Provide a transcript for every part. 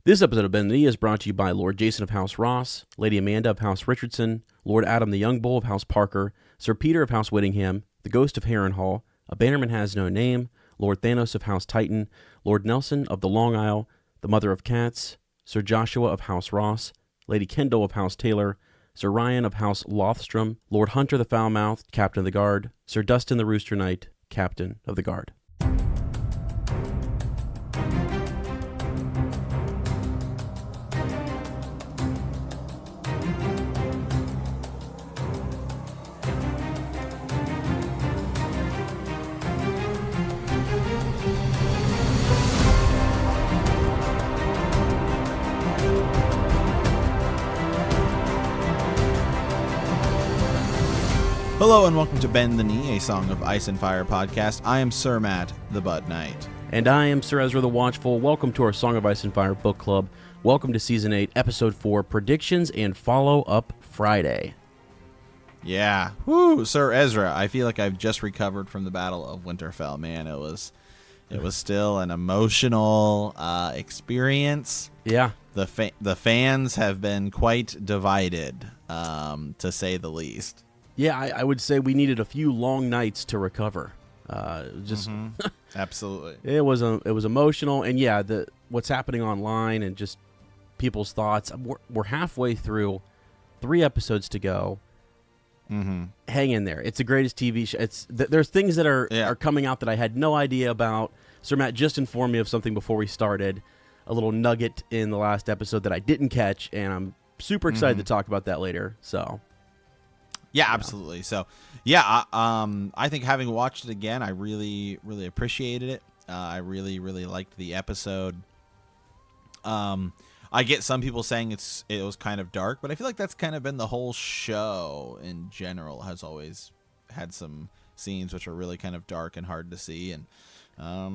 This episode of Ben the Knee is brought to you by Lord Jason of House Ross, Lady Amanda of House Richardson, Lord Adam the Young Bull of House Parker, Sir Peter of House Whittingham, the Ghost of Harrenhal, A Bannerman Has No Name, Lord Thanos of House Titan, Lord Nelson of the Long Isle, the Mother of Cats, Sir Joshua of House Ross, Lady Kendall of House Taylor, Sir Ryan of House Lothstrom, Lord Hunter the Foul-Mouthed, Captain of the Guard, Sir Dustin the Rooster Knight, Captain of the Guard. Hello and welcome to Bend the Knee, a Song of Ice and Fire podcast. I am Sir Matt, the Bud Knight. And I am Sir Ezra the Watchful. Welcome to our Song of Ice and Fire book club. Welcome to Season 8, Episode 4, Predictions and Follow-Up Friday. Yeah. Woo, Sir Ezra, I feel like I've just recovered from the Battle of Winterfell. Man, it was still an emotional experience. Yeah. The fans have been quite divided, to say the least. Yeah, I would say we needed a few long nights to recover. Absolutely. It was emotional, and yeah, what's happening online and just people's thoughts. We're halfway through, 3 episodes to go. Mm-hmm. Hang in there. It's the greatest TV show. There's things that are coming out that I had no idea about. Sir Matt just informed me of something before we started, a little nugget in the last episode that I didn't catch, and I'm super excited to talk about that later. So. Yeah, absolutely. So, yeah, I think having watched it again, I really, really appreciated it. I really, really liked the episode. I get some people saying it was kind of dark, but I feel like that's kind of been the whole show in general. Has always had some scenes which are really kind of dark and hard to see, and I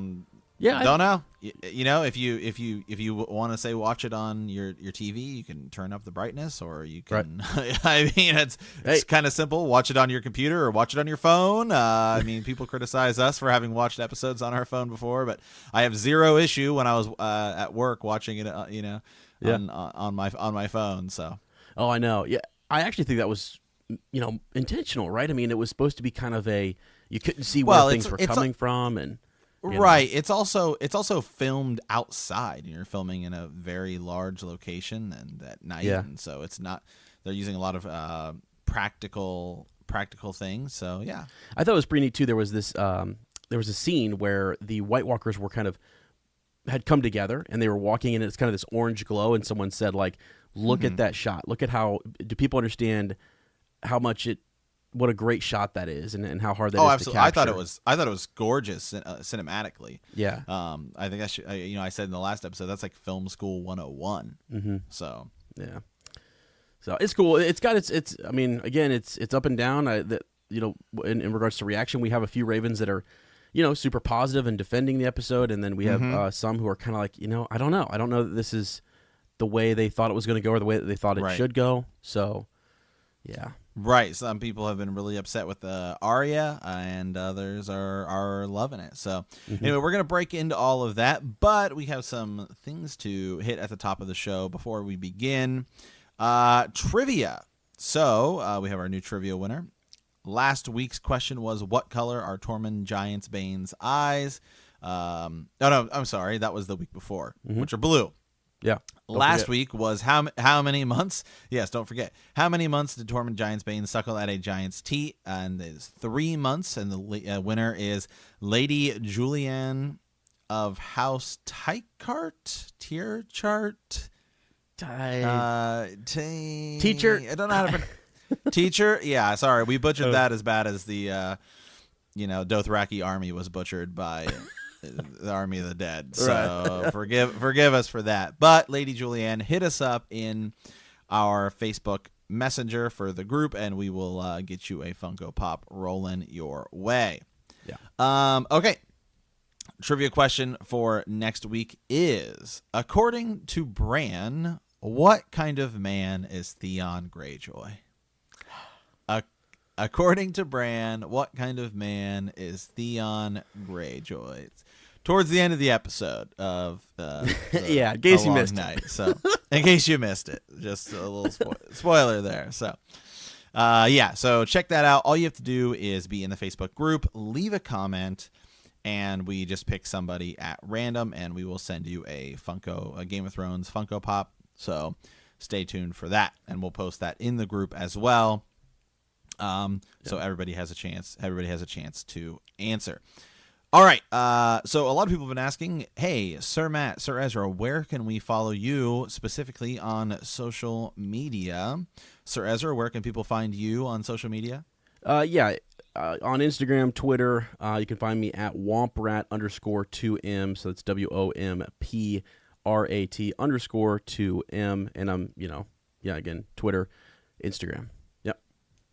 don't know. You know, if you want to say watch it on your TV, you can turn up the brightness, or you can. Right. I mean, it's kind of simple. Watch it on your computer or watch it on your phone. I mean, people criticize us for having watched episodes on our phone before, but I have zero issue when I was at work watching it. On my phone. So. Oh, I know. Yeah, I actually think that was intentional, right? I mean, it was supposed to be kind of you couldn't see where things were coming from, and. Right. It's also filmed outside. You're filming in a very large location and at night, and so it's not. They're using a lot of practical things. So yeah, I thought it was pretty neat too. There was this. There was a scene where the White Walkers were had come together and they were walking, and it's kind of this orange glow. And someone said, like, "Look at that shot. Look at how do people understand how much it." What a great shot that is, and how hard that is absolutely. to capture. I thought it was gorgeous cinematically. Yeah. I think I said in the last episode that's like film school 101. Mm-hmm. So yeah. So it's cool. It's got its. I mean, again, it's up and down. In regards to reaction, we have a few Ravens that are, super positive and defending the episode, and then we have some who are kind of like, I don't know. I don't know that this is the way they thought it was going to go or the way that they thought it should go. So, yeah. Right. Some people have been really upset with Arya, and others are loving it. So anyway, we're going to break into all of that, but we have some things to hit at the top of the show before we begin. Trivia. So we have our new trivia winner. Last week's question was, what color are Tormund Giantsbane's eyes? No, I'm sorry. That was the week before, which are blue. Yeah. Last week was how many months? Yes, don't forget. How many months did Tormund Giantsbane suckle at a giant's teat? And it's 3 months. And the winner is Lady Julianne of House Tyrchart. Teacher. I don't know how to pronounce. Teacher. Yeah, sorry, we butchered that as bad as the Dothraki army was butchered by. The Army of the Dead. So forgive us for that. But Lady Julianne, hit us up in our Facebook Messenger for the group, and we will get you a Funko Pop rolling your way. Yeah. Okay. Trivia question for next week is, according to Bran, what kind of man is Theon Greyjoy? According to Bran, what kind of man is Theon Greyjoy? towards the end of the episode of yeah, in case you missed night. So in case you missed it, just a little spoiler there. So so check that out. All you have to do is be in the Facebook group, leave a comment, and we just pick somebody at random, and we will send you a Game of Thrones Funko Pop. So stay tuned for that, and we'll post that in the group as well. So everybody has a chance. Everybody has a chance to answer. All right. So a lot of people have been asking, hey, Sir Matt, Sir Ezra, where can we follow you specifically on social media? Sir Ezra, where can people find you on social media? On Instagram, Twitter, you can find me at womprat_2m. So that's WOMPRAT_2m. And I'm, again, Twitter, Instagram. Yep.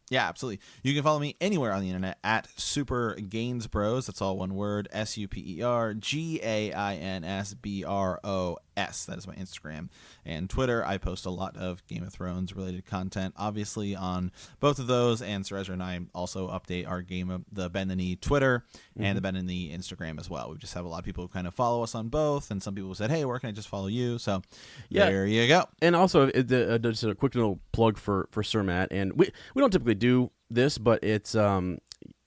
Yeah, absolutely. You can follow me anywhere on the internet at Super Gains Bros. That's all one word. SuperGainsBros. That is my Instagram. And Twitter, I post a lot of Game of Thrones related content, obviously, on both of those. And Sir Ezra and I also update our the Bend the Knee Twitter and the Bend the Knee Instagram as well. We just have a lot of people who kind of follow us on both. And some people said, hey, where can I just follow you? So there you go. And also, just a quick little plug for Sir Matt. And we don't typically do this, but it's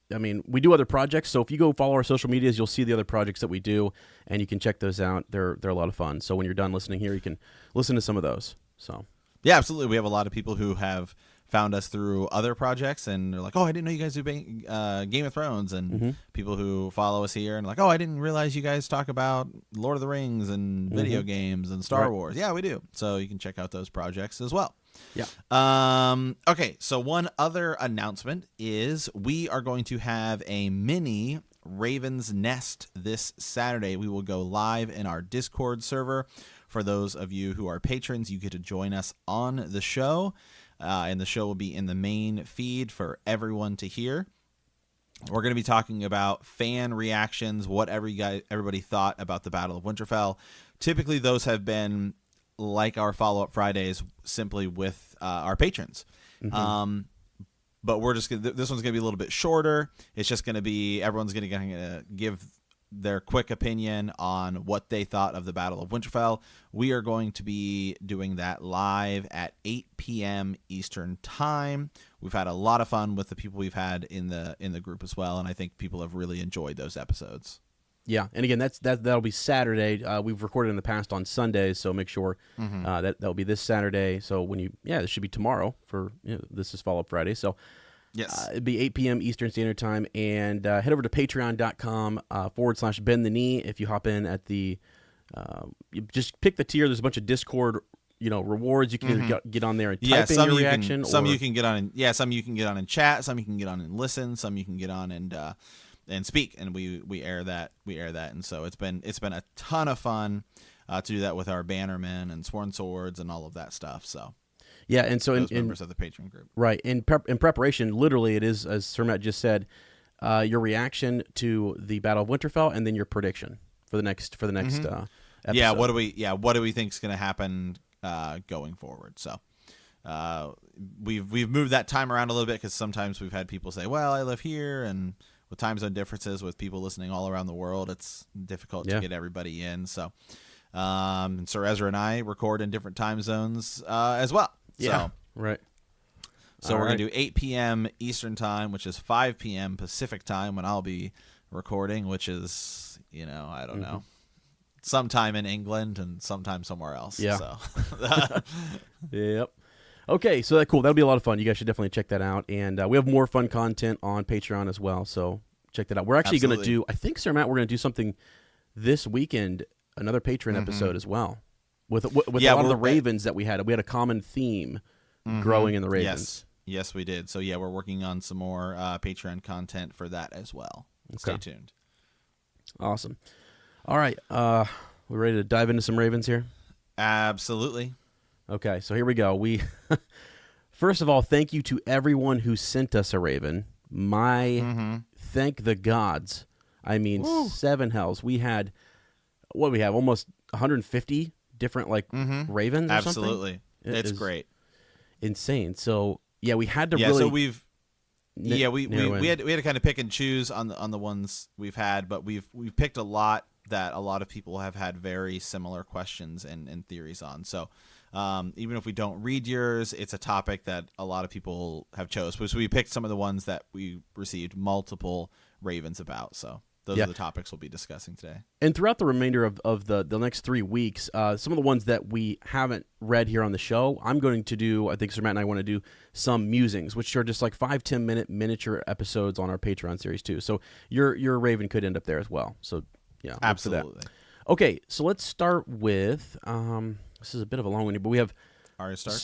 we do other projects, so if you go follow our social medias, you'll see the other projects that we do, and you can check those out. They're a lot of fun. So when you're done listening here, you can listen to some of those. So yeah, absolutely. We have a lot of people who have found us through other projects, and they're like, oh, I didn't know you guys do Game of Thrones, and people who follow us here and like, oh, I didn't realize you guys talk about Lord of the Rings and video games and Star Wars. Yeah, we do. So you can check out those projects as well. Yeah. Okay, so one other announcement is we are going to have a mini Raven's Nest this Saturday. We will go live in our Discord server. For those of you who are patrons, you get to join us on the show, and the show will be in the main feed for everyone to hear. We're going to be talking about fan reactions, what everybody thought about the Battle of Winterfell. Typically, those have been like our follow-up Fridays, simply with our patrons. But we're just this one's gonna be a little bit shorter. It's just gonna be everyone's gonna give their quick opinion on what they thought of the Battle of Winterfell. We are going to be doing that live at 8 p.m. Eastern Time. We've had a lot of fun with the people we've had in the group as well, and I think people have really enjoyed those episodes. Yeah, and again, that'll be Saturday. We've recorded in the past on Sundays, so make sure that'll be this Saturday. So this should be tomorrow for this is Follow Up Friday. So yes, it'd be 8 p.m. Eastern Standard Time, and head over to patreon.com /bend the knee. If you hop in at the, you just pick the tier. There's a bunch of Discord rewards. You can either get on there and type in your reaction. Some you can get on, some you can get on in chat. Some you can get on and listen. Some you can get on and speak, and we air that, and so it's been a ton of fun to do that with our bannermen and sworn swords and all of that stuff. So yeah, and so those members of the Patreon group, right? In preparation, literally, it is as Sir Matt just said, your reaction to the Battle of Winterfell, and then your prediction for the next episode. Yeah, what do we think is going to happen going forward? So. We've moved that time around a little bit because sometimes we've had people say, well, I live here, and with time zone differences with people listening all around the world, it's difficult to get everybody in. So Sir Ezra and I record in different time zones as well. Yeah, right. So we're going to do 8 p.m. Eastern Time, which is 5 p.m. Pacific Time when I'll be recording, which is, I don't know, sometime in England and sometime somewhere else. Yeah. So. Yep. Okay, so cool. That'll be a lot of fun. You guys should definitely check that out. And we have more fun content on Patreon as well, so check that out. We're actually going to do, I think, Sir Matt, we're going to do something this weekend, another Patreon episode as well, with a lot of the Ravens that we had. We had a common theme growing in the Ravens. Yes, we did. So, yeah, we're working on some more Patreon content for that as well. Okay. Stay tuned. Awesome. All right. We ready to dive into some Ravens here? Absolutely. Okay, so here we go. First of all, thank you to everyone who sent us a Raven. Thank the gods. I mean, Woo. 7 hells. We had, almost 150 different Ravens or Absolutely. something? It's great. Insane. So, yeah, we had to So we had to kind of pick and choose on the ones we've had, but we've picked a lot that a lot of people have had very similar questions and theories on. So even if we don't read yours, it's a topic that a lot of people have chose. So we picked some of the ones that we received multiple ravens about. So those are the topics we'll be discussing today. And throughout the remainder of the next 3 weeks, some of the ones that we haven't read here on the show, I'm going to do, I think Sir Matt and I want to do some musings, which are just like 5-10 minute miniature episodes on our Patreon series too. So your raven could end up there as well. So yeah, absolutely. Okay, so let's start with, this is a bit of a long one, but we have Arya Stark.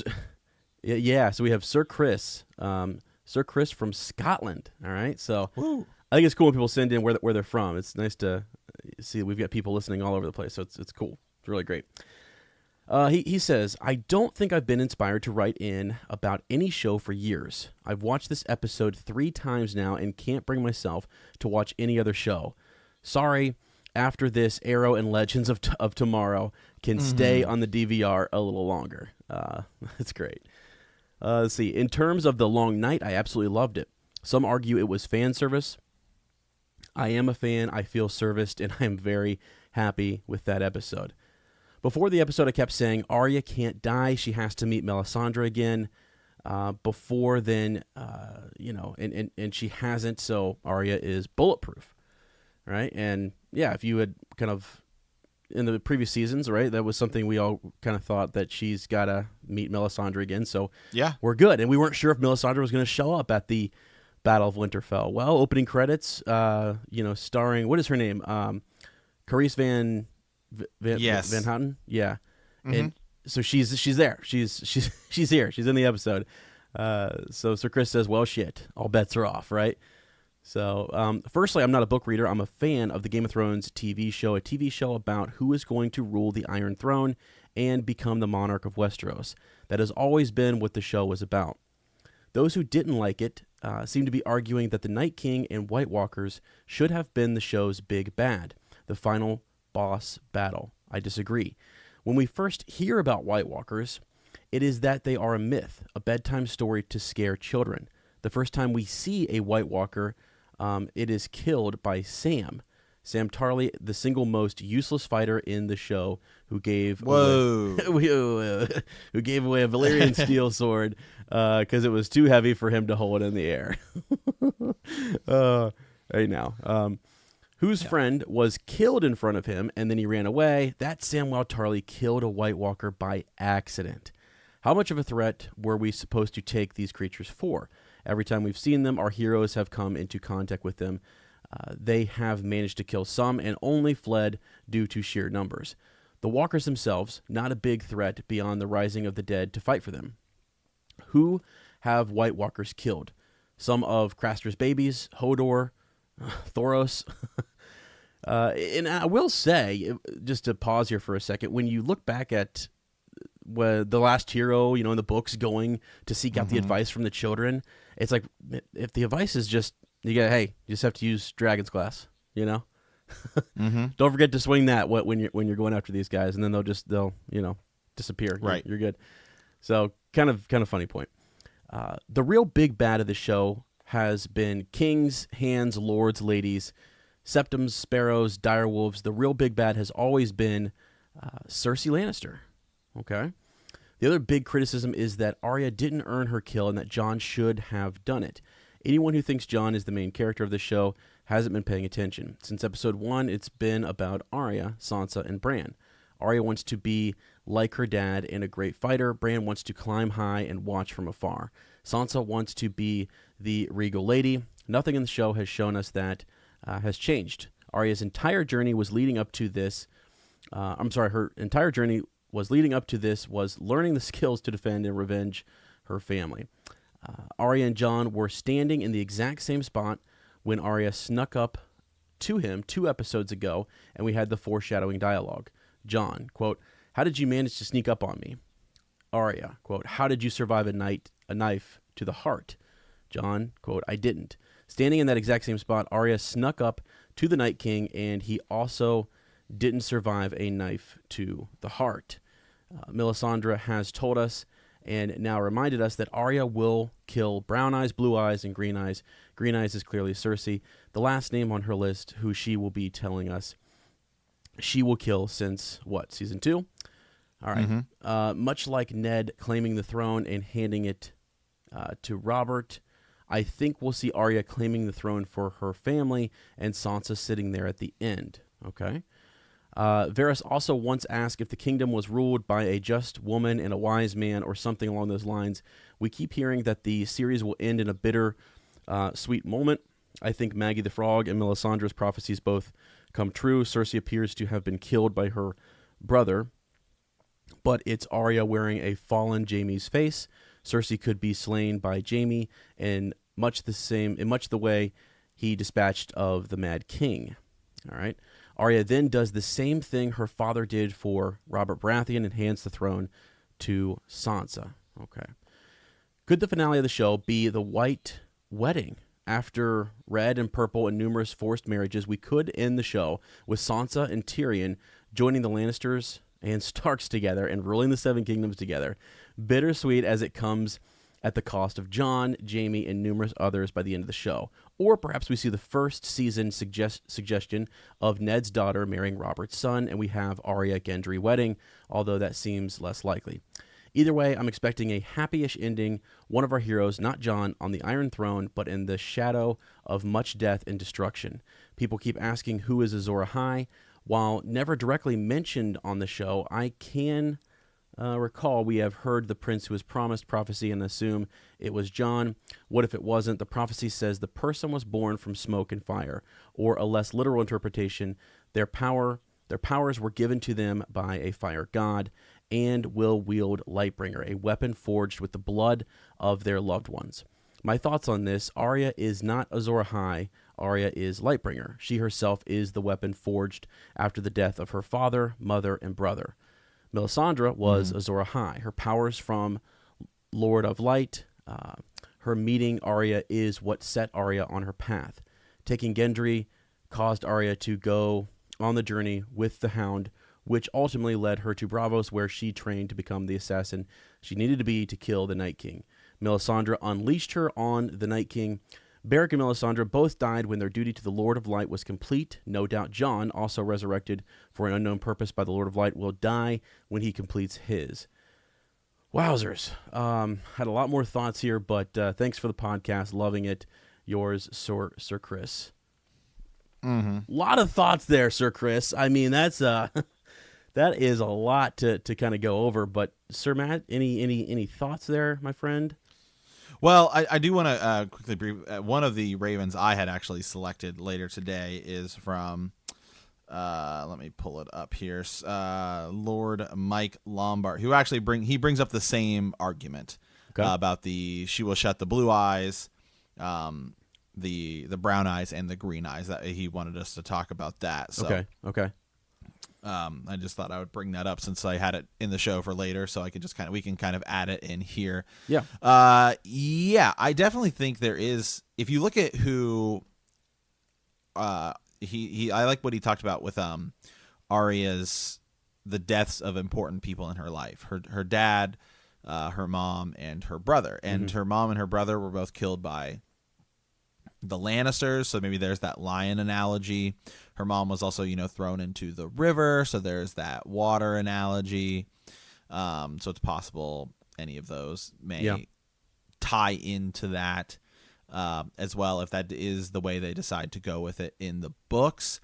So we have Sir Chris from Scotland. All right, so Woo. I think it's cool when people send in where they're from. It's nice to see we've got people listening all over the place, so it's cool. It's really great. He says, I don't think I've been inspired to write in about any show for years. I've watched this episode 3 times now and can't bring myself to watch any other show. Sorry, after this, Arrow and Legends of Tomorrow can stay on the DVR a little longer. That's great. Let's see. In terms of The Long Night, I absolutely loved it. Some argue it was fan service. I am a fan, I feel serviced, and I am very happy with that episode. Before the episode, I kept saying, Arya can't die, she has to meet Melisandre again. Before then, and she hasn't, so Arya is bulletproof, right? And yeah, if you had kind of, in the previous seasons, right, that was something we all kind of thought that she's got to meet Melisandre again, so yeah, we're good. And we weren't sure if Melisandre was going to show up at the Battle of Winterfell. Well, opening credits, starring, what is her name? Carice Van Houten? Yeah. Mm-hmm. And so she's there. She's here. She's in the episode. So Sir Chris says, well, shit, all bets are off, right? So, firstly, I'm not a book reader. I'm a fan of the Game of Thrones TV show, a TV show about who is going to rule the Iron Throne and become the monarch of Westeros. That has always been what the show was about. Those who didn't like it seem to be arguing that the Night King and White Walkers should have been the show's big bad, the final boss battle. I disagree. When we first hear about White Walkers, it is that they are a myth, a bedtime story to scare children. The first time we see a White Walker, it is killed by Sam Tarly, the single most useless fighter in the show, who gave away a Valyrian steel sword because it was too heavy for him to hold in the air. Right now, whose friend was killed in front of him, and then he ran away. That Samwell Tarly killed a White Walker by accident. How much of a threat were we supposed to take these creatures for? Every time we've seen them, our heroes have come into contact with them. They have managed to kill some and only fled due to sheer numbers. The walkers themselves, not a big threat beyond the rising of the dead to fight for them. Who have White Walkers killed? Some of Craster's babies, Hodor, Thoros. And I will say, just to pause here for a second, when you look back at the last hero, in the books going to seek out the advice from the children, it's like, if the advice is just, you just have to use Dragon's Glass, Don't forget to swing that when you're going after these guys, and then they'll disappear. Right. You're good. So kind of funny point. The real big bad of the show has been kings, hands, lords, ladies, septums, sparrows, direwolves. The real big bad has always been Cersei Lannister. Okay. The other big criticism is that Arya didn't earn her kill and that Jon should have done it. Anyone who thinks Jon is the main character of the show hasn't been paying attention. Since episode 1, it's been about Arya, Sansa, and Bran. Arya wants to be like her dad and a great fighter. Bran wants to climb high and watch from afar. Sansa wants to be the regal lady. Nothing in the show has shown us that has changed. Arya's entire journey was leading up to this. Her entire journey was leading up to this was learning the skills to defend and revenge her family. Arya and Jon were standing in the exact same spot when Arya snuck up to him 2 episodes ago, and we had the foreshadowing dialogue. Jon, quote, "How did you manage to sneak up on me?" Arya, quote, "How did you survive a knife to the heart?" Jon, quote, "I didn't." Standing in that exact same spot, Arya snuck up to the Night King, and he also didn't survive a knife to the heart. Melisandre has told us and now reminded us that Arya will kill Brown Eyes, Blue Eyes, and Green Eyes. Green Eyes is clearly Cersei, the last name on her list, who she will be telling us she will kill since, what, season 2? All right. Much like Ned claiming the throne and handing it to Robert, I think we'll see Arya claiming the throne for her family and Sansa sitting there at the end. Okay. Varys also once asked if the kingdom was ruled by a just woman and a wise man or something along those lines. We keep hearing that the series will end in a bitter, sweet moment. I think Maggie the Frog and Melisandre's prophecies both come true. Cersei appears to have been killed by her brother, but it's Arya wearing a fallen Jaime's face. Cersei could be slain by Jaime in much the way he dispatched of the Mad King. All right. Arya then does the same thing her father did for Robert Baratheon and hands the throne to Sansa. Okay. Could the finale of the show be the White Wedding? After red and purple and numerous forced marriages, we could end the show with Sansa and Tyrion joining the Lannisters and Starks together and ruling the Seven Kingdoms together. Bittersweet as it comes at the cost of Jon, Jaime, and numerous others by the end of the show. Or perhaps we see the first season suggestion of Ned's daughter marrying Robert's son, and we have Arya Gendry wedding, although that seems less likely. Either way, I'm expecting a happy-ish ending, one of our heroes, not Jon, on the Iron Throne, but in the shadow of much death and destruction. People keep asking who is Azor Ahai. While never directly mentioned on the show, I can recall we have heard the prince who was promised prophecy and assume it was Jon. What if it wasn't? The prophecy says the person was born from smoke and fire, or a less literal interpretation, their powers were given to them by a fire god, and will wield Lightbringer, a weapon forged with the blood of their loved ones. My thoughts on this: Arya is not Azor Ahai. Arya is Lightbringer. She herself is the weapon forged after the death of her father, mother, and brother. Melisandre was Azor Ahai. Her powers from Lord of Light, her meeting Arya is what set Arya on her path. Taking Gendry caused Arya to go on the journey with the Hound, which ultimately led her to Braavos, where she trained to become the assassin she needed to be to kill the Night King. Melisandre unleashed her on the Night King. Beric and Melisandre both died when their duty to the Lord of Light was complete. No doubt Jon, also resurrected for an unknown purpose by the Lord of Light, will die when he completes his. Wowzers. Had a lot more thoughts here, but thanks for the podcast. Loving it. Yours, Sir Chris. A lot of thoughts there, Sir Chris. I mean, that's that is a lot to kind of go over. But Sir Matt, any thoughts there, my friend? Well, I do want to quickly brief. One of the Ravens I had actually selected later today is from, let me pull it up here, Lord Mike Lombard, who actually brings up the same argument about she will shut the blue eyes, the brown eyes, and the green eyes. That he wanted us to talk about that. So, Okay. I just thought I would bring that up since I had it in the show for later, so I can just we can add it in here. Yeah. I definitely think there is. If you look at who, I like what he talked about with Arya's the deaths of important people in her life. Her dad, her mom, and her brother. And her mom and her brother were both killed by the Lannisters, so maybe there's that lion analogy. Her mom was also, thrown into the river, so there's that water analogy. So it's possible any of those may tie into that as well, if that is the way they decide to go with it in the books.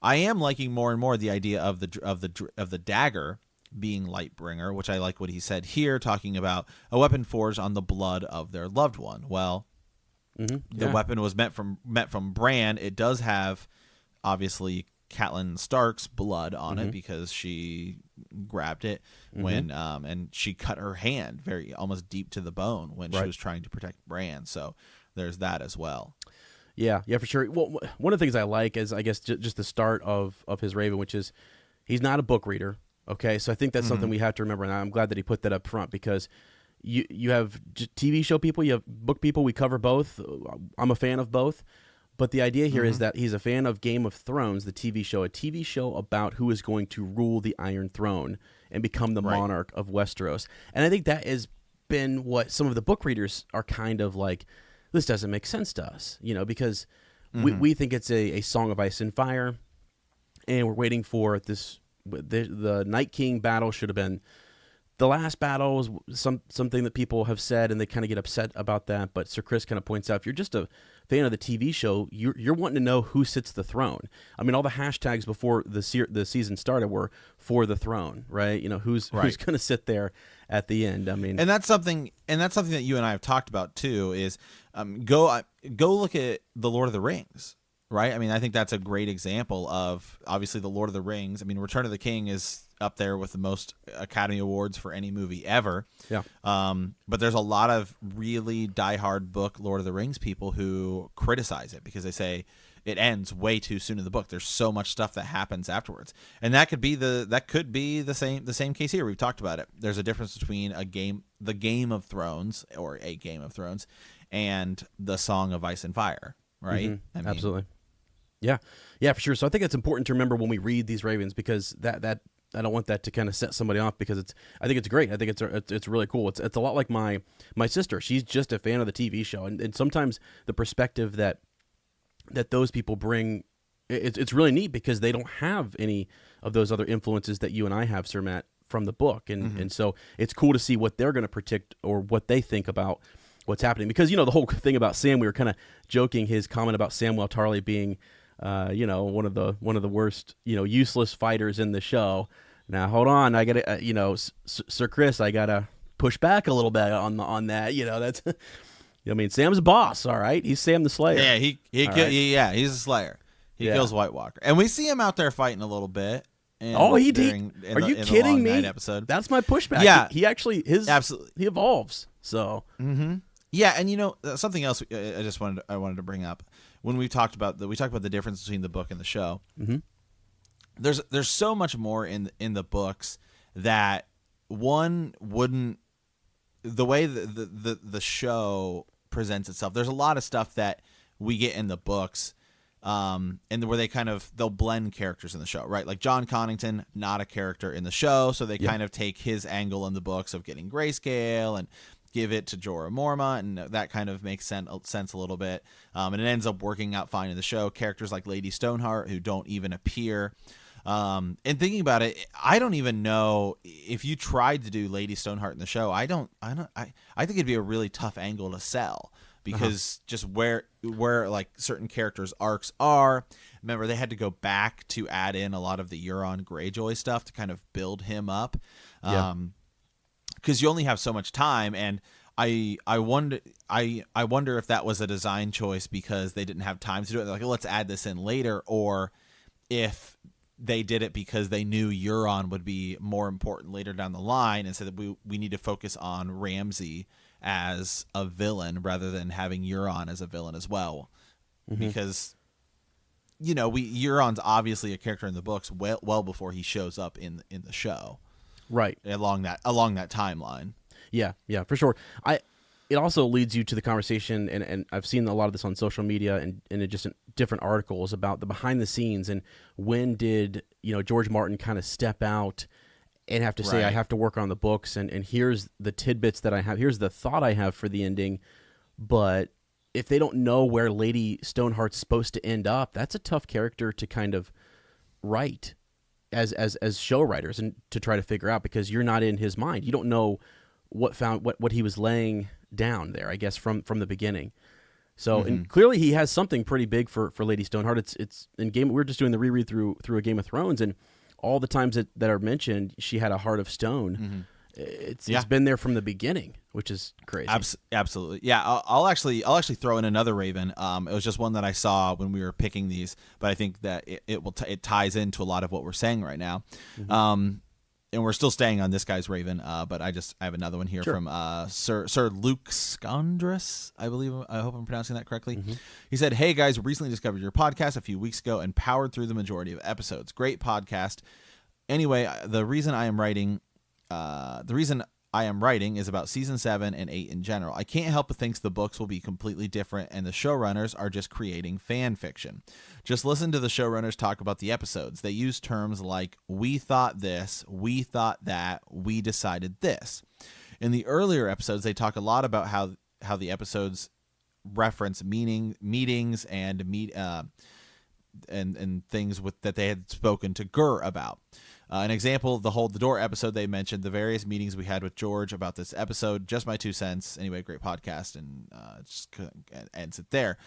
I am liking more and more the idea of the dagger being Lightbringer, which I like what he said here, talking about a weapon forged on the blood of their loved one. Well, the weapon was meant from Bran. It does have, obviously, Catelyn Stark's blood on it because she grabbed it when and she cut her hand almost deep to the bone when she was trying to protect Bran. So there's that as well. Yeah, for sure. Well, one of the things I like is, I guess, just the start of his Raven, which is he's not a book reader. Okay, so I think that's something we have to remember, and I'm glad that he put that up front, because you have TV show people, you have book people. We cover both. I'm a fan of both. But the idea here is that he's a fan of Game of Thrones, the TV show, a TV show about who is going to rule the Iron Throne and become the monarch of Westeros. And I think that has been what some of the book readers are kind of like, this doesn't make sense to us, because we think it's a Song of Ice and Fire. and we're waiting for this. The Night King battle should have been the last battle. Was something that people have said, and they kind of get upset about that. But Sir Chris kind of points out, if you're just a fan of the TV show, you're wanting to know who sits the throne. I mean, all the hashtags before the season started were for the throne, right? You know, who's going to sit there at the end. I mean, and that's something that you and I have talked about too. Is go look at the Lord of the Rings. Right. I mean, I think that's a great example of, obviously, the Lord of the Rings. I mean, Return of the King is up there with the most Academy Awards for any movie ever. Yeah. But there's a lot of really diehard book Lord of the Rings people who criticize it because they say it ends way too soon in the book. There's so much stuff that happens afterwards, and that could be the same case here. We've talked about it. There's a difference between the Game of Thrones, or a Game of Thrones, and the Song of Ice and Fire. Right. Mm-hmm. I mean, absolutely. Yeah, for sure. So I think it's important to remember when we read these Ravens, because that I don't want that to kind of set somebody off, because I think it's great. I think it's really cool. It's a lot like my sister. She's just a fan of the TV show, and sometimes the perspective that those people bring, it's really neat, because they don't have any of those other influences that you and I have, Sir Matt, from the book, and so it's cool to see what they're going to predict or what they think about what's happening. Because the whole thing about Sam, we were kind of joking, his comment about Samwell Tarly being one of the worst, useless fighters in the show. Now, hold on, I gotta, Sir Chris, I gotta push back a little bit on that. That's, I mean, Sam's a boss, all right. He's Sam the Slayer. Yeah, he's a Slayer. He kills White Walker, and we see him out there fighting a little bit. Are you kidding me? Episode. That's my pushback. Yeah, he actually absolutely he evolves. So. Mm-hmm. Yeah, and something else I wanted to bring up when we talked about the difference between the book and the show. Mm-hmm. There's so much more in the books that one wouldn't, the way the show presents itself. There's a lot of stuff that we get in the books, and where they'll blend characters in the show, right? Like John Connington, not a character in the show, so they kind of take his angle in the books of getting grayscale and give it to Jorah Mormont, and that kind of makes sense a little bit. And it ends up working out fine in the show. Characters like Lady Stoneheart, who don't even appear. And thinking about it, I don't even know if you tried to do Lady Stoneheart in the show. I think it'd be a really tough angle to sell, because just where like certain characters' arcs are. Remember, they had to go back to add in a lot of the Euron Greyjoy stuff to kind of build him up. Because you only have so much time, and I wonder if that was a design choice because they didn't have time to do it. They're like, let's add this in later, or if they did it because they knew Euron would be more important later down the line, and said that we need to focus on Ramsay as a villain rather than having Euron as a villain as well, because Euron's obviously a character in the books well before he shows up in the show. Right. Along that timeline. Yeah, for sure. It also leads you to the conversation, and I've seen a lot of this on social media and just in different articles about the behind the scenes, and when did George Martin kind of step out and have to say, I have to work on the books, and here's the tidbits that I have, here's the thought I have for the ending. But if they don't know where Lady Stoneheart's supposed to end up, that's a tough character to kind of write as show writers, and to try to figure out, because you're not in his mind. You don't know what he was laying down there, I guess, from the beginning. So and clearly he has something pretty big for Lady Stoneheart. It's in game. We're just doing the reread through a Game of Thrones, and all the times that are mentioned, she had a heart of stone. It's been there from the beginning, which is crazy. Absolutely. Yeah, I'll actually throw in another Raven. It was just one that I saw when we were picking these, but I think that it ties into a lot of what we're saying right now. And we're still staying on this guy's Raven, but I have another one here from Sir Luke Scondrus, I believe. I hope I'm pronouncing that correctly. He said, "Hey guys, recently discovered your podcast a few weeks ago and powered through the majority of episodes. Great podcast. Anyway, the reason I am writing is about season 7 and 8 in general. I can't help but think the books will be completely different, and the showrunners are just creating fan fiction. Just listen to the showrunners talk about the episodes. They use terms like, we thought this, we thought that, we decided this. In the earlier episodes, they talk a lot about how the episodes reference meetings and and things that they had spoken to Gur about. An example, the Hold the Door episode, they mentioned the various meetings we had with George about this episode. Just my 2 cents. Anyway, great podcast, and just ends it there.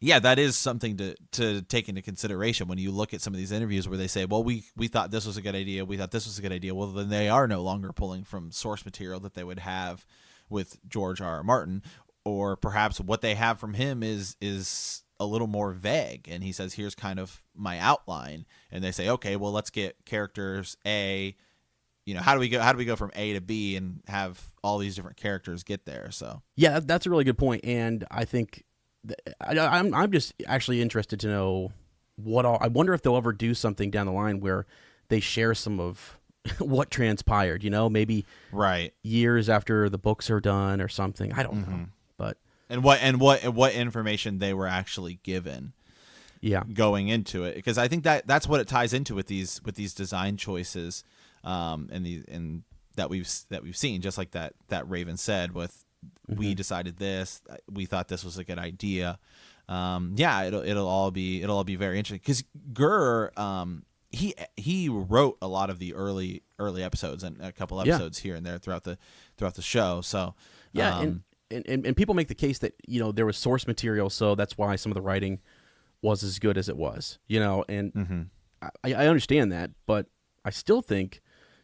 Yeah, that is something to take into consideration when you look at some of these interviews where they say, well, we thought this was a good idea. We thought this was a good idea. Well, then they are no longer pulling from source material that they would have with George R. R. Martin, or perhaps what they have from him is a little more vague. And he says, here's kind of my outline. And they say, okay, well, let's get characters A, how do we go from A to B and have all these different characters get there? So yeah, that's a really good point. And I think I'm just actually interested to know I wonder if they'll ever do something down the line where they share some of what transpired, maybe right years after the books are done or something. I don't know, but and what information they were actually given, going into it, because I think that's what it ties into with these design choices, and that we've seen, just like that Raven said with. We decided this. We thought this was a good idea. It'll all be very interesting because Gur, he wrote a lot of the early episodes and a couple episodes here and there throughout the show. So and people make the case that there was source material, so that's why some of the writing was as good as it was. And I understand that, but I still think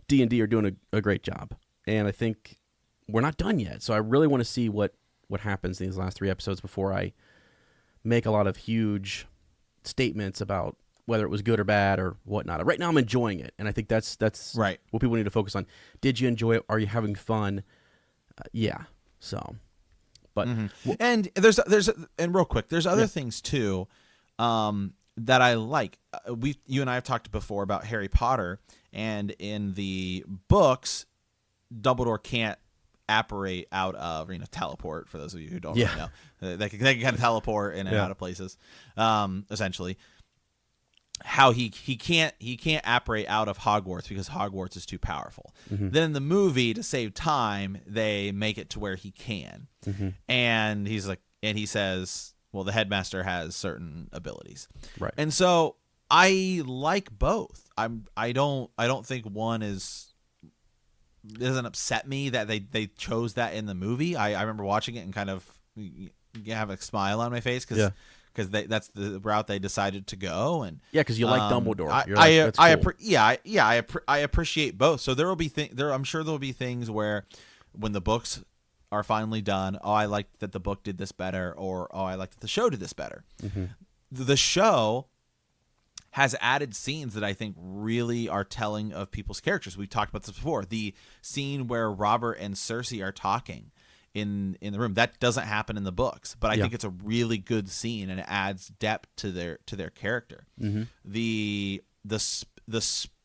D&D are doing a great job, and I think. We're not done yet, so I really want to see what happens in these last 3 episodes before I make a lot of huge statements about whether it was good or bad or whatnot. Right now, I'm enjoying it, and I think that's right. What people need to focus on. Did you enjoy it? Are you having fun? Yeah. So, but and there's real quick, there's other things too that I like. You and I have talked before about Harry Potter, and in the books, Dumbledore can't apparate out of, teleport, for those of you who don't really know. They can kind of teleport in and out of places, essentially. How he can't apparate out of Hogwarts because Hogwarts is too powerful. Then in the movie, to save time, they make it to where he can. And he says, well, the headmaster has certain abilities. Right. And so I like both. I don't think one is. It doesn't upset me that they chose that in the movie. I remember watching it and kind of have a smile on my face because that's the route they decided to go. And because you like Dumbledore. I appreciate both. So there will be I'm sure there will be things where when the books are finally done, I like that the book did this better, or I like that the show did this better. The show has added scenes that I think really are telling of people's characters. We've talked about this before. The scene where Robert and Cersei are talking in the room, that doesn't happen in the books, but I think it's a really good scene and it adds depth to their character. The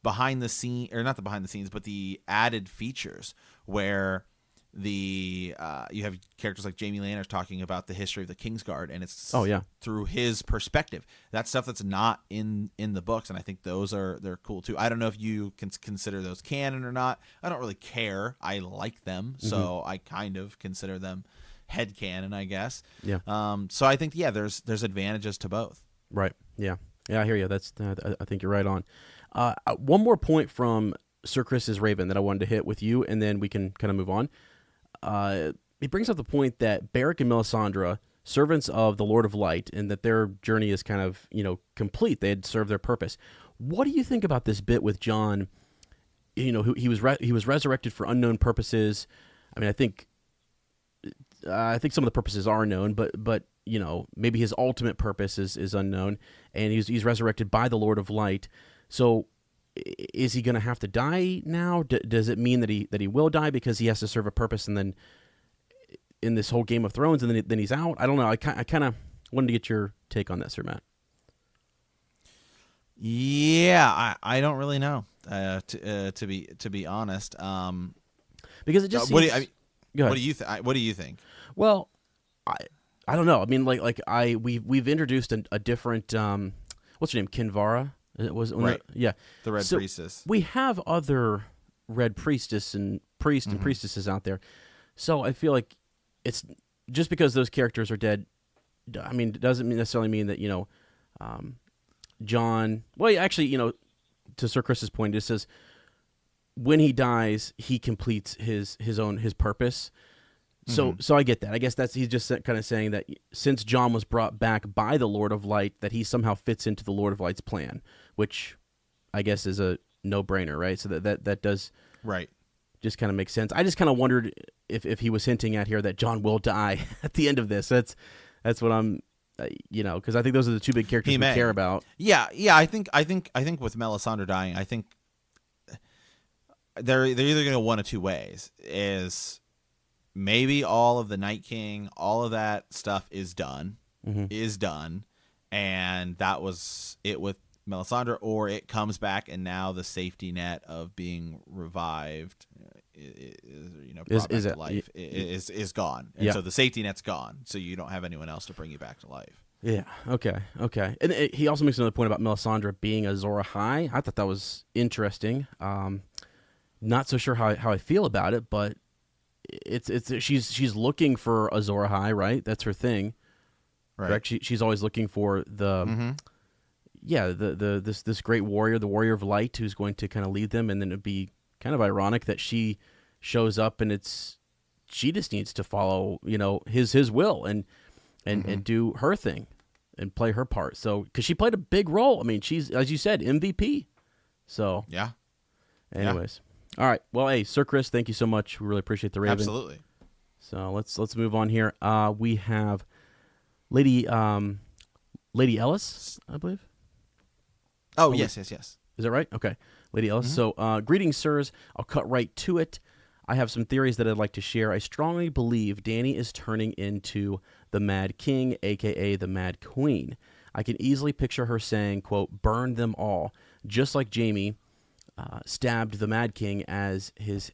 behind the scene, or not the behind the scenes, but the added features where you have characters like Jaime Lannister talking about the history of the Kingsguard, and it's through his perspective. That's stuff that's not in the books, and I think they're cool too. I don't know if you can consider those canon or not. I don't really care. I like them, so I kind of consider them headcanon, I guess. So I think there's advantages to both. Right. Yeah, I hear you. That's I think you're right on. One more point from Sir Chris's Raven that I wanted to hit with you, and then we can kind of move on. He brings up the point that Beric and Melisandre, servants of the Lord of Light, and that their journey is kind of, complete. They had served their purpose. What do you think about this bit with Jon? He was resurrected for unknown purposes. I mean, I think some of the purposes are known, but maybe his ultimate purpose is unknown, and he's resurrected by the Lord of Light. So is he going to have to die now? Does it mean that he will die because he has to serve a purpose, and then in this whole Game of Thrones, and then he's out? I don't know. I kind of wanted to get your take on that, Sir Matt. Yeah, I don't really know. To be honest, because it just seems, what do you think? Well, I don't know. I mean, we've introduced a different what's her name, Kinvara. It was right. The Red Priestess. We have other Red Priestess and priests and priestesses out there, so I feel like it's just because those characters are dead. I mean, it doesn't necessarily mean that John. Well, actually, to Sir Chris's point, it says when he dies, he completes his purpose. So I get that. I guess he's just kind of saying that since John was brought back by the Lord of Light, that he somehow fits into the Lord of Light's plan, which I guess is a no-brainer, right? So that does just kind of make sense. I just kind of wondered if he was hinting at here that John will die at the end of this. That's what I'm, because I think those are the two big characters we care about. Yeah. I think with Melisandre dying, I think they're either going to one of two ways. Is maybe all of the Night King, all of that stuff is done, and that was it with Melisandre, or it comes back and now the safety net of being revived brought back to life is gone, and so the safety net's gone, so you don't have anyone else to bring you back to life. Yeah. Okay. And he also makes another point about Melisandre being a Azor Ahai. I thought that was interesting. Not so sure how I feel about it, but she's looking for Azor Ahai, right? That's her thing, right? Correct? She's always looking for the this great warrior, the warrior of light, who's going to kind of lead them. And then it'd be kind of ironic that she shows up and she just needs to follow his will and do her thing and play her part. So because she played a big role. I mean, she's, as you said, MVP. So yeah. Anyways. All right. Well, hey, Sir Chris, thank you so much. We really appreciate the Raven. Absolutely. So let's move on here. We have Lady Ellis, I believe. Oh, yes. Is that right? Okay. Lady Ellis. So, greetings, sirs. I'll cut right to it. I have some theories that I'd like to share. I strongly believe Dany is turning into the Mad King, a.k.a. the Mad Queen. I can easily picture her saying, quote, burn them all, just like Jaime stabbed the Mad King as his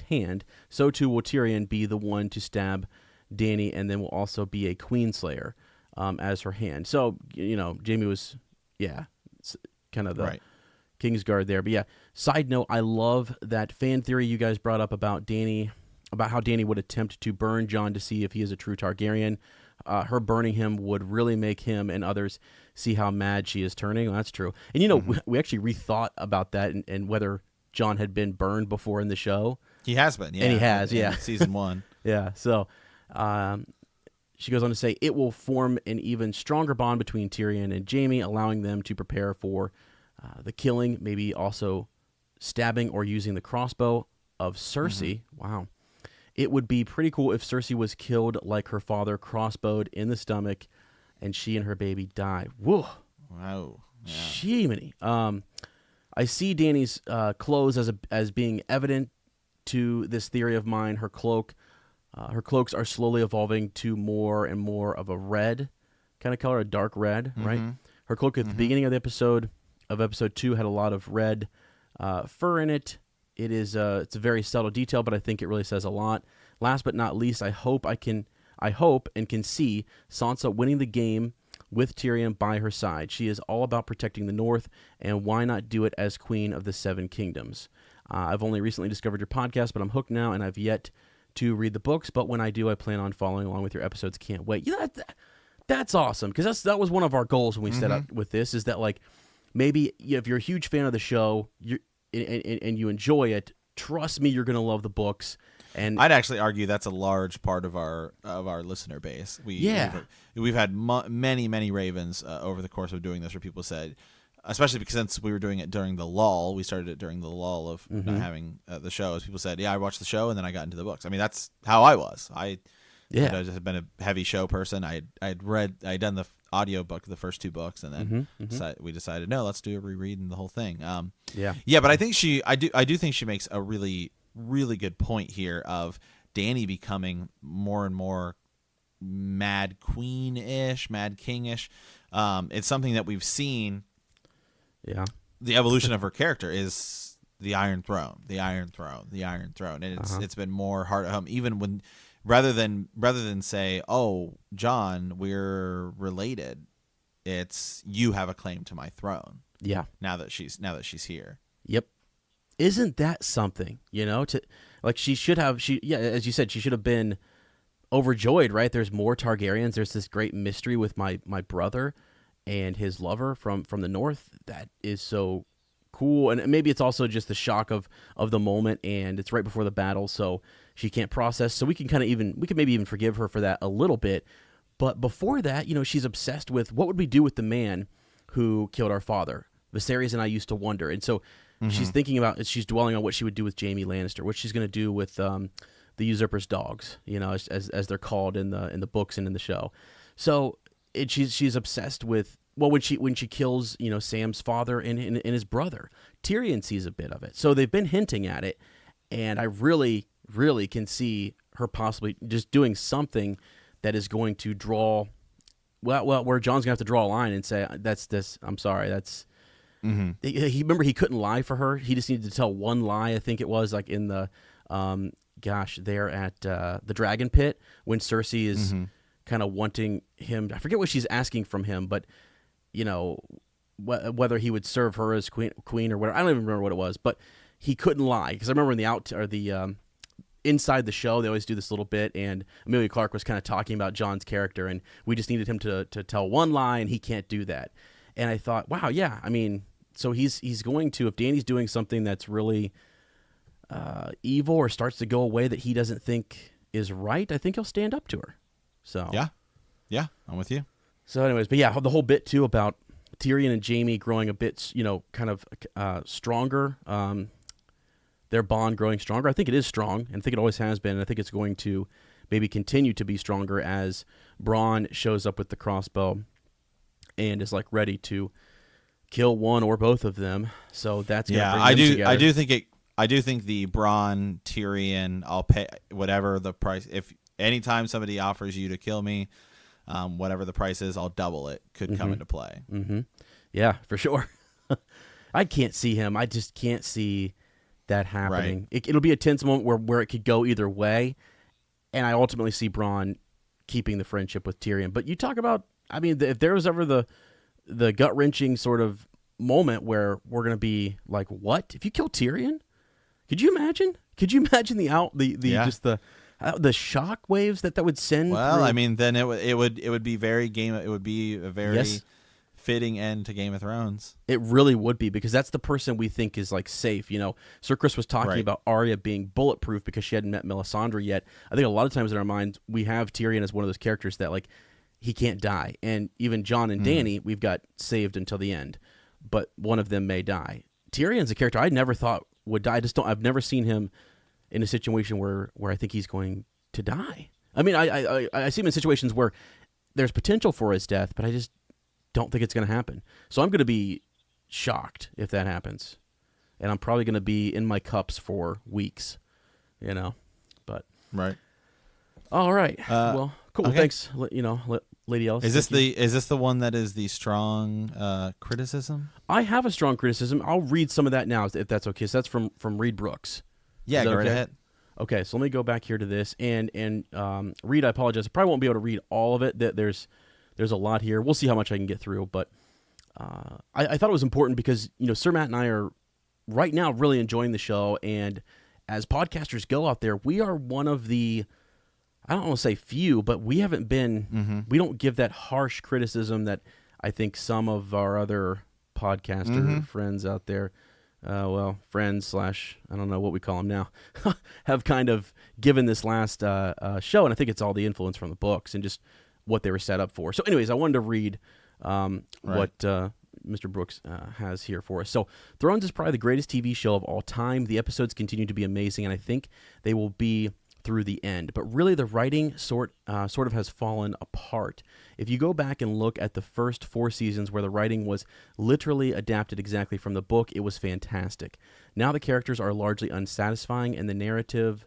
hand. So too will Tyrion be the one to stab Dany, and then will also be a Queenslayer as her hand. So, Jaime was, kind of the Kingsguard there. But yeah, side note, I love that fan theory you guys brought up about Dany, about how Dany would attempt to burn Jon to see if he is a true Targaryen. Her burning him would really make him and others see how mad she is turning. Well, that's true. And, we actually rethought about that and whether Jon had been burned before in the show. He has been, yeah. And he has, in season 1. Yeah, so she goes on to say, it will form an even stronger bond between Tyrion and Jaime, allowing them to prepare for the killing, maybe also stabbing or using the crossbow of Cersei. Wow. It would be pretty cool if Cersei was killed like her father, crossbowed in the stomach, and she and her baby die. Whoa. Wow. Yeah. Jiminy. I see Dany's clothes as being evident to this theory of mine. Her cloaks are slowly evolving to more and more of a red kind of color, a dark red, right? Her cloak at the beginning of the episode 2 had a lot of red fur in it. It's a very subtle detail, but I think it really says a lot. Last but not least, I hope and can see Sansa winning the game with Tyrion by her side. She is all about protecting the North, and why not do it as Queen of the Seven Kingdoms? I've only recently discovered your podcast, but I'm hooked now, and I've yet to read the books. But when I do, I plan on following along with your episodes. Can't wait. That's awesome, because that was one of our goals when we set out with this. Is that like maybe if you're a huge fan of the show, and you enjoy it, trust me, you're going to love the books. And I'd actually argue that's a large part of our listener base. We've had many Ravens over the course of doing this, where people said, especially because since we were doing it during the lull, we started it during the lull of not having the shows. People said, "Yeah, I watched the show and then I got into the books." I mean, that's how I was. I just had been a heavy show person. I'd done the audiobook, the first 2 books, and then we decided, no, let's do a reread and the whole thing. But I think I do think she makes a really, really good point here of Dany becoming more and more Mad Queen-ish, Mad King-ish. It's something that we've seen. Yeah, the evolution of her character is the Iron Throne, and it's been more hard at home, even when. Rather than say, "Oh, Jon, we're related," it's you have a claim to my throne. Yeah. Now that she's here. Yep. Isn't that something? To like she should have. As you said, she should have been overjoyed, right? There's more Targaryens. There's this great mystery with my brother, and his lover from the north. That is so cool. And maybe it's also just the shock of the moment, and it's right before the battle, so she can't process. So we can maybe even forgive her for that a little bit. But before that, she's obsessed with what would we do with the man who killed our father. Viserys and I used to wonder. And so she's thinking about, she's dwelling on what she would do with Jaime Lannister, what she's going to do with the usurper's dogs, as they're called in the books and in the show. So she's obsessed with, well, when she kills, Sam's father and his brother. Tyrion sees a bit of it. So they've been hinting at it, and I really, really can see her possibly just doing something that is going to draw, where Jon's gonna have to draw a line and say, that's this. I'm sorry, that's. Remember, he couldn't lie for her. He just needed to tell one lie. I think it was like in the, there at the Dragon Pit when Cersei is kind of wanting him. I forget what she's asking from him, but whether he would serve her as queen or whatever. I don't even remember what it was, but he couldn't lie, because I remember in the inside the show, they always do this little bit, and Emilia Clarke was kind of talking about Jon's character, and we just needed him to tell one lie, and he can't do that. And I thought, wow, yeah, I mean, so he's going to, if Dany's doing something that's really evil or starts to go a way that he doesn't think is right, I think he'll stand up to her. So yeah, I'm with you. So anyways, but yeah, the whole bit too about Tyrion and Jaime growing a bit, kind of stronger, their bond growing stronger. I think it is strong, and I think it always has been, and I think it's going to maybe continue to be stronger as Bronn shows up with the crossbow and is like ready to kill one or both of them. So that's gonna bring them together. I do think the Bronn, Tyrion, I'll pay whatever the price. If anytime somebody offers you to kill me, whatever the price is, I'll double it. Could come into play. Yeah, for sure. I can't see him. I just can't see that happening. Right. It'll be a tense moment where it could go either way, and I ultimately see Bronn keeping the friendship with Tyrion. But you talk about, I mean, if there was ever the gut-wrenching sort of moment where we're going to be like, what? If you kill Tyrion? Could you imagine? Could you imagine just the shock waves that would send? Well, through? I mean, then it would be a very fitting end to Game of Thrones. It really would be, because that's the person we think is like safe. Sir Chris was talking about Arya being bulletproof because she hadn't met Melisandre yet. I think a lot of times in our minds we have Tyrion as one of those characters that like he can't die, and even Jon and Dany we've got saved until the end, but one of them may die. Tyrion's a character I never thought would die. I've never seen him in a situation where I think he's going to die. I mean, I see him in situations where there's potential for his death, but I just don't think it's going to happen. So I'm going to be shocked if that happens, and I'm probably going to be in my cups for weeks, But right. All right. Well, cool. Okay. Thanks. Lady Ellis. Is this the one that is the strong criticism? I have a strong criticism. I'll read some of that now, if that's okay. So that's from Reed Brooks. Yeah, go right ahead. Okay, so let me go back here to this, and Reed, I apologize. I probably won't be able to read all of it. There's a lot here. We'll see how much I can get through, but I thought it was important because Sir Matt and I are right now really enjoying the show, and as podcasters go out there, we are one of the, I don't want to say few, but we haven't been, we don't give that harsh criticism that I think some of our other podcaster friends out there, friends / I don't know what we call them now, have kind of given this last show, and I think it's all the influence from the books and just what they were set up for. So anyways, I wanted to read what Mr. Brooks has here for us. So Thrones is probably the greatest TV show of all time. The episodes continue to be amazing, and I think they will be through the end. But really, the writing sort of has fallen apart. If you go back and look at the first 4 seasons where the writing was literally adapted exactly from the book, it was fantastic. Now the characters are largely unsatisfying, and the narratives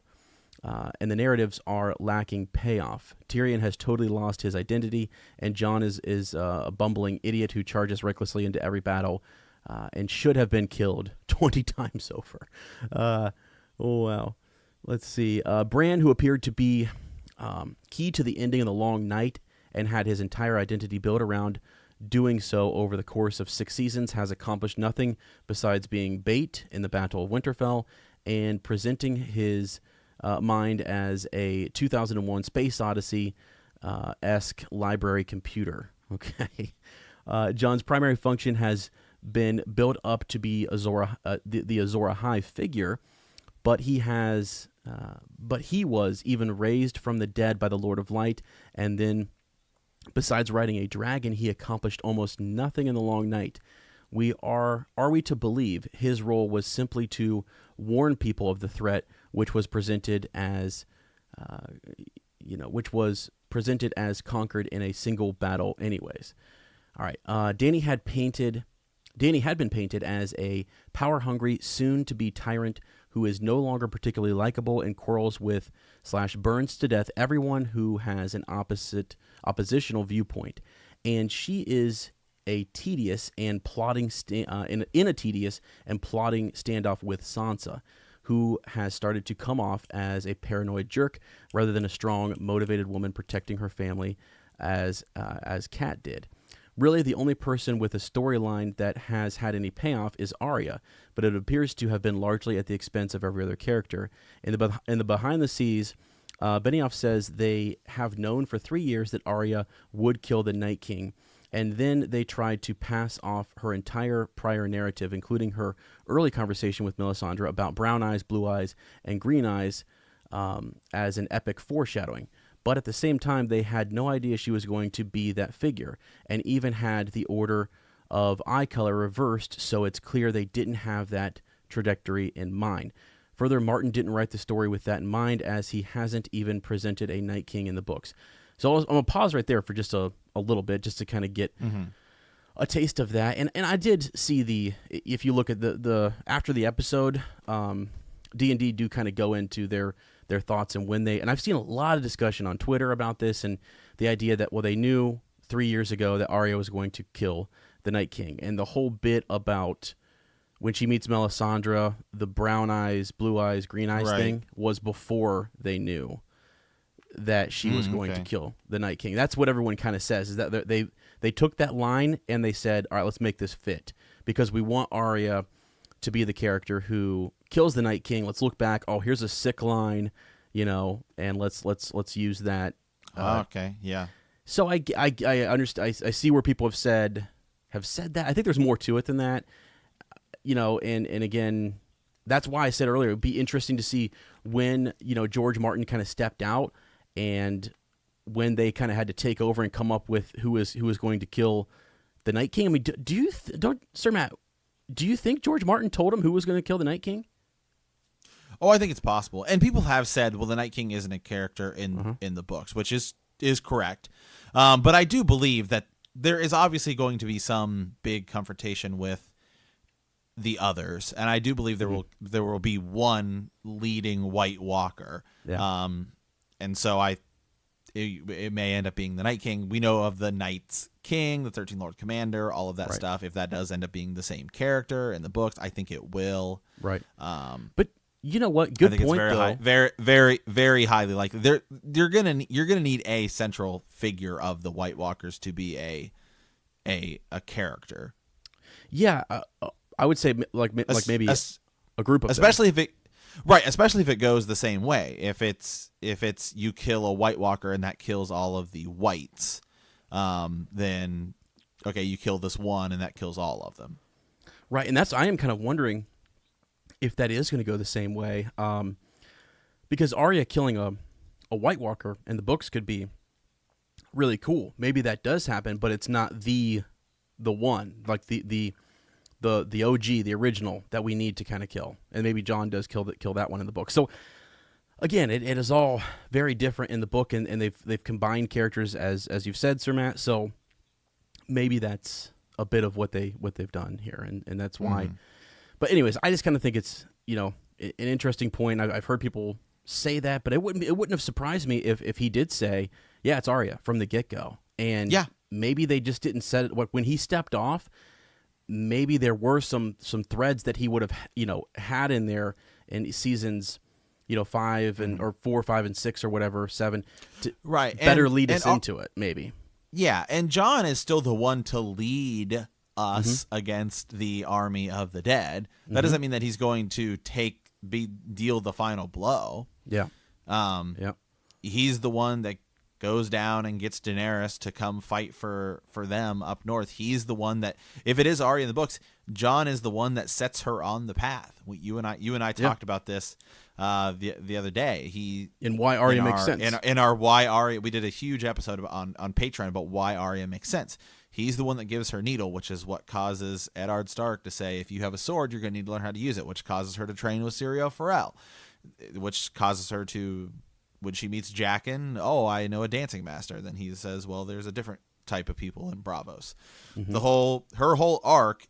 are lacking payoff. Tyrion has totally lost his identity, and Jon is a bumbling idiot who charges recklessly into every battle and should have been killed 20 times over. Wow. Let's see. Bran, who appeared to be key to the ending of the Long Night and had his entire identity built around doing so over the course of 6 seasons, has accomplished nothing besides being bait in the Battle of Winterfell and presenting his mind as a 2001 Space Odyssey esque library computer. Okay. Jon's primary function has been built up to be the Azor Ahai figure, but he was even raised from the dead by the Lord of Light, and then, besides riding a dragon, he accomplished almost nothing in the long night. Are we to believe his role was simply to warn people of the threat, which was presented as, conquered in a single battle, anyways? All right. Danny had been painted as a power-hungry, soon-to-be tyrant who is no longer particularly likable and quarrels with / burns to death everyone who has an oppositional viewpoint. And she is a tedious and plotting in a tedious and plotting standoff with Sansa, who has started to come off as a paranoid jerk rather than a strong, motivated woman protecting her family, as Kat did. Really, the only person with a storyline that has had any payoff is Arya, but it appears to have been largely at the expense of every other character. In the behind the scenes, Benioff says they have known for 3 years that Arya would kill the Night King, and then they tried to pass off her entire prior narrative, including her early conversation with Melisandre about brown eyes, blue eyes, and green eyes, as an epic foreshadowing. But at the same time, they had no idea she was going to be that figure, and even had the order of eye color reversed, so it's clear they didn't have that trajectory in mind. Further, Martin didn't write the story with that in mind, as he hasn't even presented a Night King in the books. So I'm going to pause right there for just a little bit, just to kind of get a taste of that. And I did see if you look at the after the episode, D&D do kind of go into their thoughts and and I've seen a lot of discussion on Twitter about this, and the idea that, well, they knew 3 years ago that Arya was going to kill the Night King, and the whole bit about when she meets Melisandre, the brown eyes, blue eyes, green eyes thing was before they knew that she was going to kill the Night King. That's what everyone kind of says, is that they took that line and they said, all right, let's make this fit, because we want Arya to be the character who kills the Night King. Let's look back. Oh, here's a sick line, and let's use that. Okay, yeah. So I understand. I see where people have said that. I think there's more to it than that, And again, that's why I said earlier it'd be interesting to see when George Martin kind of stepped out, and when they kind of had to take over and come up with who was going to kill the Night King. I mean, Sir Matt, do you think George Martin told him who was going to kill the Night King? Oh, I think it's possible. And people have said, well, the Night King isn't a character in the books, which is correct. But I do believe that there is obviously going to be some big confrontation with the others, and I do believe there will be one leading White Walker. Yeah. And so it may end up being the Night King. We know of the Night's King, the 13th Lord Commander, all of that stuff. If that does end up being the same character in the books, I think it will. Right. But you know what? Good point, though. Very, very, very highly likely. You're gonna need a central figure of the White Walkers to be a character. Yeah, I would say like maybe a group of especially them. Especially if it goes the same way. If it's you kill a White Walker and that kills all of the whites, then okay, you kill this one and that kills all of them. Right, and I am kind of wondering if that is going to go the same way, because Arya killing a White Walker in the books could be really cool. Maybe that does happen, but it's not the one, like the OG, the original that we need to kind of kill. And maybe Jon does kill that one in the book. So again, it is all very different in the book, and they've combined characters as you've said, Sir Matt. So maybe that's a bit of what they've done here, and that's why. But anyways, I just kind of think it's an interesting point. I've heard people say that, but it wouldn't have surprised me if he did say, yeah, it's Arya from the get-go. And maybe they just didn't set it when he stepped off. Maybe there were some threads that he would have had in there in seasons 5 or 4, 5, and 6 or whatever, 7 to better lead us into it, maybe. Yeah, and Jon is still the one to lead us against the army of the dead. That doesn't mean that he's going to deal the final blow. Yeah. He's the one that goes down and gets Daenerys to come fight for them up north. He's the one that, if it is Arya in the books, Jon is the one that sets her on the path. You and I talked about this the other day. And why Arya makes sense. In our why Arya, we did a huge episode on Patreon about why Arya makes sense. He's the one that gives her needle, which is what causes Eddard Stark to say, if you have a sword, you're going to need to learn how to use it, which causes her to train with Syrio Forel, which causes her to, when she meets Jaqen, I know a dancing master. Then he says, well, there's a different type of people in Bravos. Mm-hmm. Her whole arc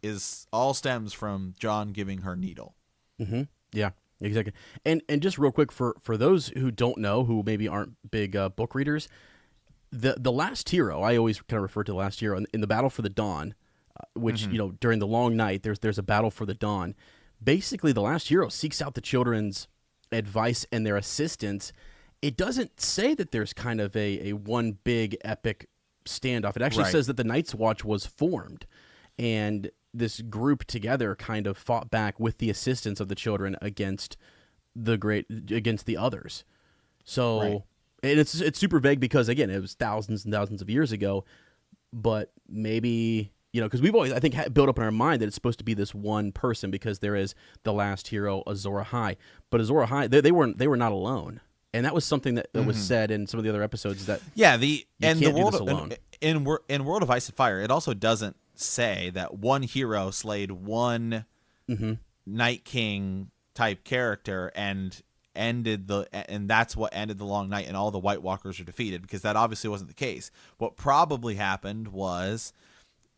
all stems from Jon giving her needle. Mm-hmm. Yeah, exactly. And just real quick, for those who don't know, who maybe aren't big book readers, the last hero, I always kind of refer to the last hero in the Battle for the Dawn, which, during the long night, there's a battle for the dawn. Basically, the last hero seeks out the children's advice and their assistance. It doesn't say that there's kind of a one big epic standoff. It actually says that the Night's Watch was formed, and this group together kind of fought back with the assistance of the children against the others. So and it's super vague because, again, it was thousands and thousands of years ago, but maybe, because we've always, I think, built up in our mind that it's supposed to be this one person because there is the last hero, Azor Ahai. But Azor Ahai, they were not alone. And that was something that was said in some of the other episodes that in World of Ice and Fire, it also doesn't say that one hero slayed one Night King type character and that's what ended the long night and all the White Walkers are defeated, because that obviously wasn't the case. What probably happened was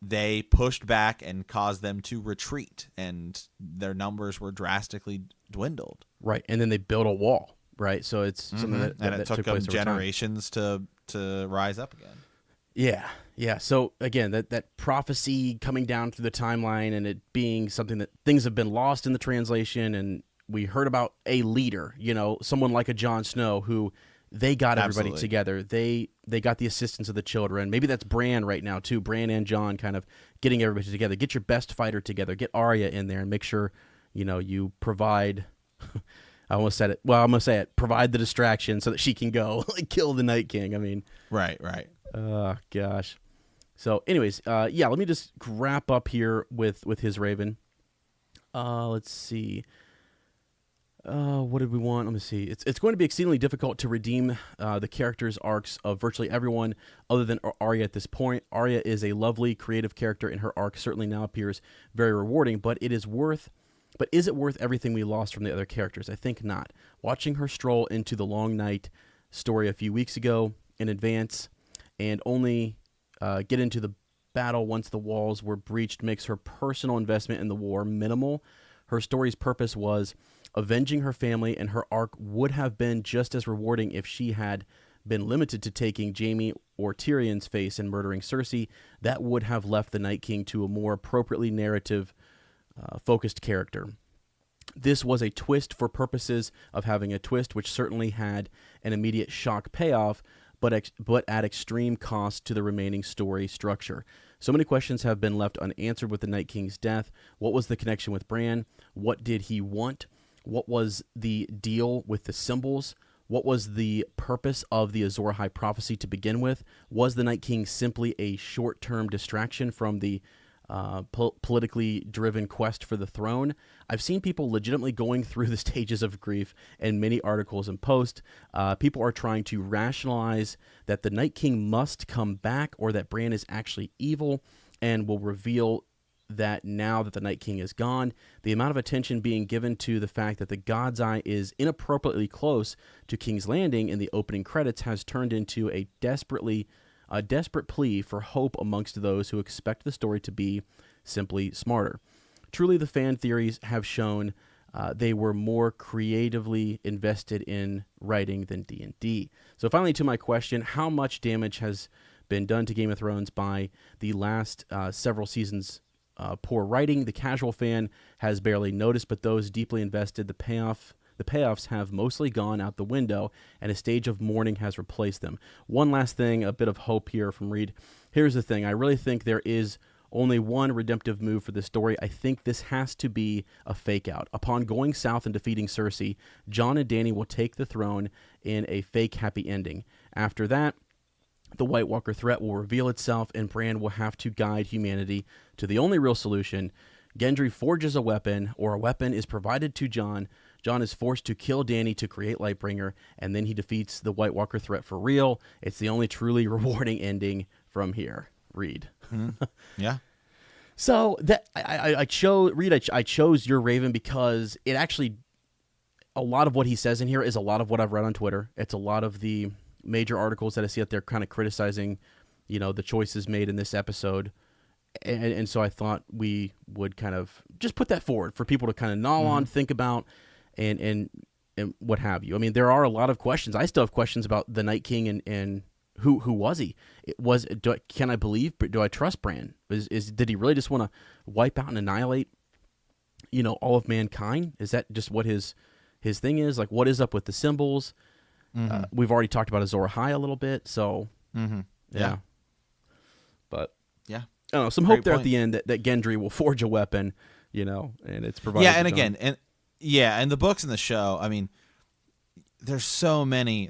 they pushed back and caused them to retreat, and their numbers were drastically dwindled. Right, and then they built a wall. Right, so it's something that it took them generations to rise up again. Yeah. So again, that prophecy coming down through the timeline and it being something that things have been lost in the translation, and we heard about a leader, someone like a Jon Snow who they got everybody together. They got the assistance of the children. Maybe that's Bran right now too. Bran and Jon kind of getting everybody together. Get your best fighter together. Get Arya in there and make sure you provide. I almost said it. Well, I'm going to say it. Provide the distraction so that she can go kill the Night King. I mean. Right. Oh, gosh. So, anyways, let me just wrap up here with his Raven. Let's see. What did we want? Let me see. It's going to be exceedingly difficult to redeem the characters' arcs of virtually everyone other than Arya at this point. Arya is a lovely, creative character, and her arc certainly now appears very rewarding, but is it worth everything we lost from the other characters? I think not. Watching her stroll into the Long Night story a few weeks ago in advance and only get into the battle once the walls were breached makes her personal investment in the war minimal. Her story's purpose was avenging her family, and her arc would have been just as rewarding if she had been limited to taking Jaime or Tyrion's face and murdering Cersei. That would have left the Night King to a more appropriately focused character. This was a twist for purposes of having a twist, which certainly had an immediate shock payoff, but at extreme cost to the remaining story structure. So many questions have been left unanswered with the Night King's death. What was the connection with Bran? What did he want? What was the deal with the symbols? What was the purpose of the Azor Ahai prophecy to begin with? Was the Night King simply a short-term distraction from the politically driven quest for the throne? I've seen people legitimately going through the stages of grief in many articles and posts. People are trying to rationalize that the Night King must come back, or that Bran is actually evil and will reveal that now that the Night King is gone. The amount of attention being given to the fact that the God's Eye is inappropriately close to King's Landing in the opening credits has turned into a desperate plea for hope amongst those who expect the story to be simply smarter. Truly, the fan theories have shown they were more creatively invested in writing than D&D. So finally, to my question, how much damage has been done to Game of Thrones by the last several seasons' poor writing? The casual fan has barely noticed, but those deeply invested, the payoffs have mostly gone out the window, and a stage of mourning has replaced them. One last thing, a bit of hope here from Reed. Here's the thing. I really think there is only one redemptive move for this story. I think this has to be a fake out. Upon going south and defeating Cersei, Jon and Dany will take the throne in a fake happy ending. After that, The White Walker threat will reveal itself, and Bran will have to guide humanity to the only real solution. Gendry forges a weapon, or a weapon is provided to Jon. Jon is forced to kill Dany to create Lightbringer, and then he defeats the White Walker threat for real. It's the only truly rewarding ending from here. Read. Yeah. So that I chose your Raven because it actually, a lot of what he says in here is a lot of what I've read on Twitter. It's a lot of the major articles that I see out there kind of criticizing, the choices made in this episode. And so I thought we would kind of just put that forward for people to kind of gnaw on, think about, and what have you. I mean, there are a lot of questions. I still have questions about the Night King and who was he? Can I believe? Do I trust Bran? Did he really just want to wipe out and annihilate, all of mankind? Is that just what his thing is? Like, what is up with the symbols? We've already talked about Azor Ahai a little bit, so yeah. But yeah, I don't know. Some hope there at the end that Gendry will forge a weapon, and it's provided. Yeah, and again, and the books and the show. I mean, there's so many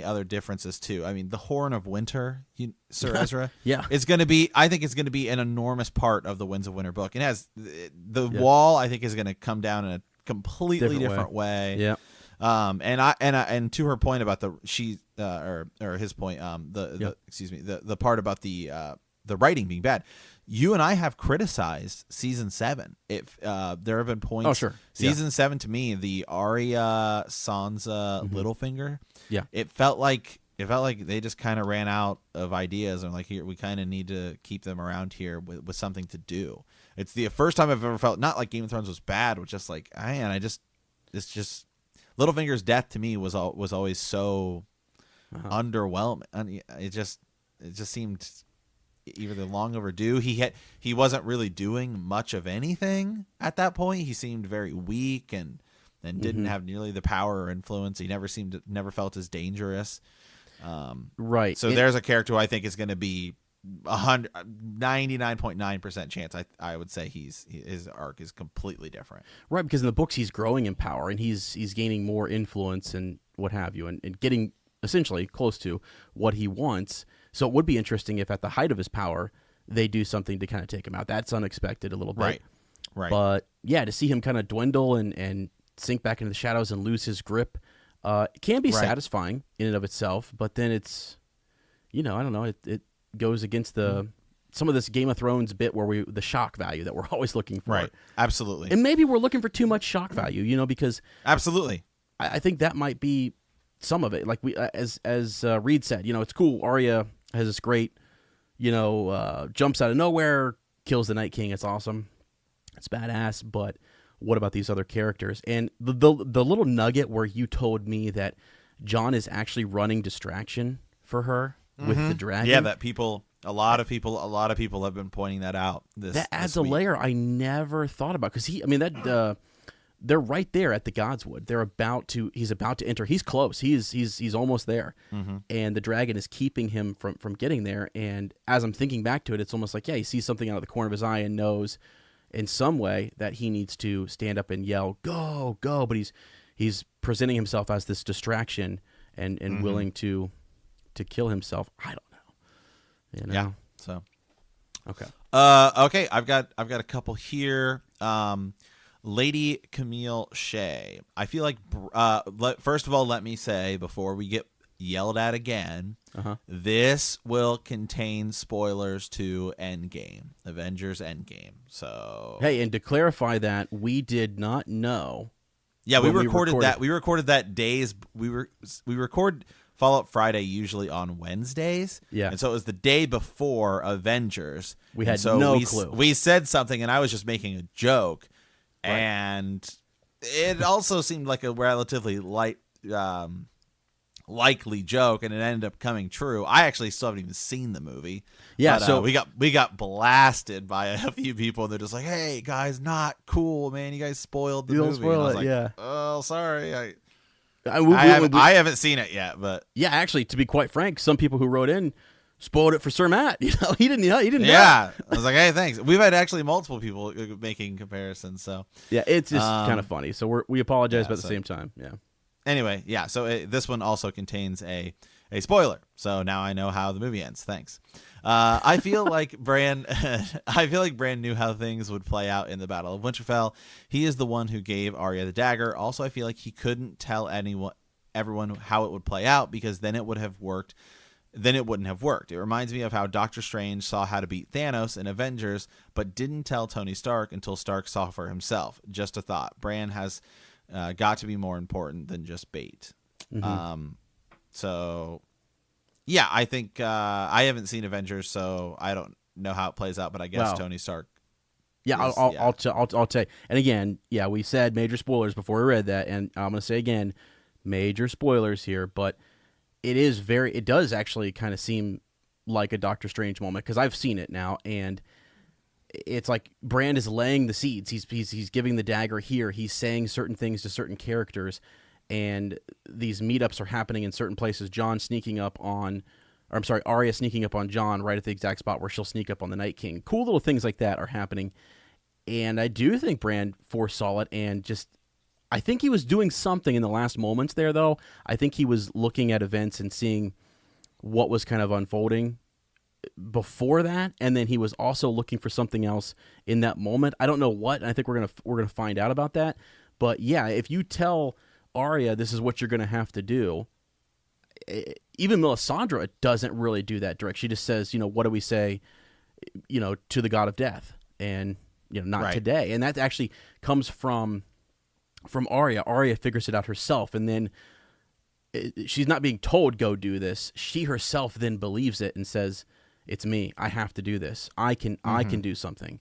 other differences too. I mean, the Horn of Winter, Sir Ezra. Yeah, I think it's going to be an enormous part of the Winds of Winter book. It has the wall. I think is going to come down in a completely different way. Yeah. And to her point about his point, the part about the writing being bad. You and I have criticized season 7. If there have been points. Oh, sure. Season 7 to me, the Arya Sansa Littlefinger. Yeah. It felt like they just kind of ran out of ideas and like, here we kind of need to keep them around here with something to do. It's the first time I've ever felt not like Game of Thrones was bad, but just like it's just Littlefinger's death to me was always so underwhelming. And it just seemed either long overdue. He wasn't really doing much of anything at that point. He seemed very weak and didn't have nearly the power or influence. He never felt as dangerous. Right. So there's a character who I think is going to be 99.9% chance. I would say his arc is completely different. Right, because in the books he's growing in power and he's gaining more influence and what have you, and getting essentially close to what he wants. So it would be interesting if at the height of his power they do something to kind of take him out. That's unexpected a little bit. Right. But yeah, to see him kind of dwindle and sink back into the shadows and lose his grip can be satisfying in and of itself. But then it's, I don't know, it goes against some of this Game of Thrones bit where the shock value that we're always looking for. Right. Absolutely. And maybe we're looking for too much shock value, because absolutely, I think that might be some of it. Like as Reed said, it's cool. Arya has this great, jumps out of nowhere, kills the Night King. It's awesome. It's badass. But what about these other characters? And the little nugget where you told me that Jon is actually running distraction for her with the dragon. Yeah, that a lot of people have been pointing that out. That adds a layer I never thought about, because they're right there at the Godswood. He's about to enter. He's close. He's almost there. And the dragon is keeping him from getting there. And as I'm thinking back to it, it's almost like, he sees something out of the corner of his eye and knows in some way that he needs to stand up and yell, "Go, go!" But he's presenting himself as this distraction and willing to kill himself. I don't know. Yeah. So. Okay. Okay. I've got a couple here. Lady Camille Shea. I feel like, first of all, let me say before we get yelled at again, this will contain spoilers to Endgame, Avengers Endgame. So hey, and to clarify that, we did not know. Yeah, we recorded that. We recorded that days. We record Fallout Friday usually on Wednesdays. Yeah, and so it was the day before Avengers. We had no clue. We said something, and I was just making a joke. Right. And it also seemed like a relatively likely joke, and it ended up coming true. I actually still haven't even seen the movie. Yeah, but, so we got blasted by a few people, and they're just like, "Hey guys, not cool, man! You guys spoiled the movie." Spoil it, like, yeah. Oh, sorry. I I haven't seen it yet, but yeah, actually, to be quite frank, some people who wrote in spoiled it for Sir Matt. He didn't. Yeah, I was like, hey, thanks. We've had actually multiple people making comparisons. So yeah, it's just kind of funny. So we apologize, but at the same time, yeah. Anyway, yeah. So this one also contains a spoiler. So now I know how the movie ends. Thanks. I feel like Bran knew how things would play out in the Battle of Winterfell. He is the one who gave Arya the dagger. Also, I feel like he couldn't tell everyone how it would play out, because then it would have worked. Then it wouldn't have worked. It reminds me of how Doctor Strange saw how to beat Thanos in Avengers, but didn't tell Tony Stark until Stark saw for himself. Just a thought. Bran has got to be more important than just bait. So, yeah, I think I haven't seen Avengers, so I don't know how it plays out. But I guess Tony Stark. Yeah, I'll tell you. And again, yeah, we said major spoilers before we read that, and I'm going to say again, major spoilers here, but. It does actually kind of seem like a Doctor Strange moment, because I've seen it now, and it's like Bran is laying the seeds. He's giving the dagger here. He's saying certain things to certain characters, and these meetups are happening in certain places. Arya sneaking up on Jon right at the exact spot where she'll sneak up on the Night King. Cool little things like that are happening, and I do think Bran foresaw it, and just. I think he was doing something in the last moments there, though. I think he was looking at events and seeing what was kind of unfolding before that, and then he was also looking for something else in that moment. I don't know what, and I think we're gonna find out about that. But yeah, if you tell Arya this is what you're gonna have to do, even Melisandre doesn't really do that direct. She just says, what do we say, to the god of death, and not right. Today, and that actually comes from Arya. Arya figures it out herself, and then she's not being told, go do this. She herself then believes it and says, it's me. I have to do this. I can do something.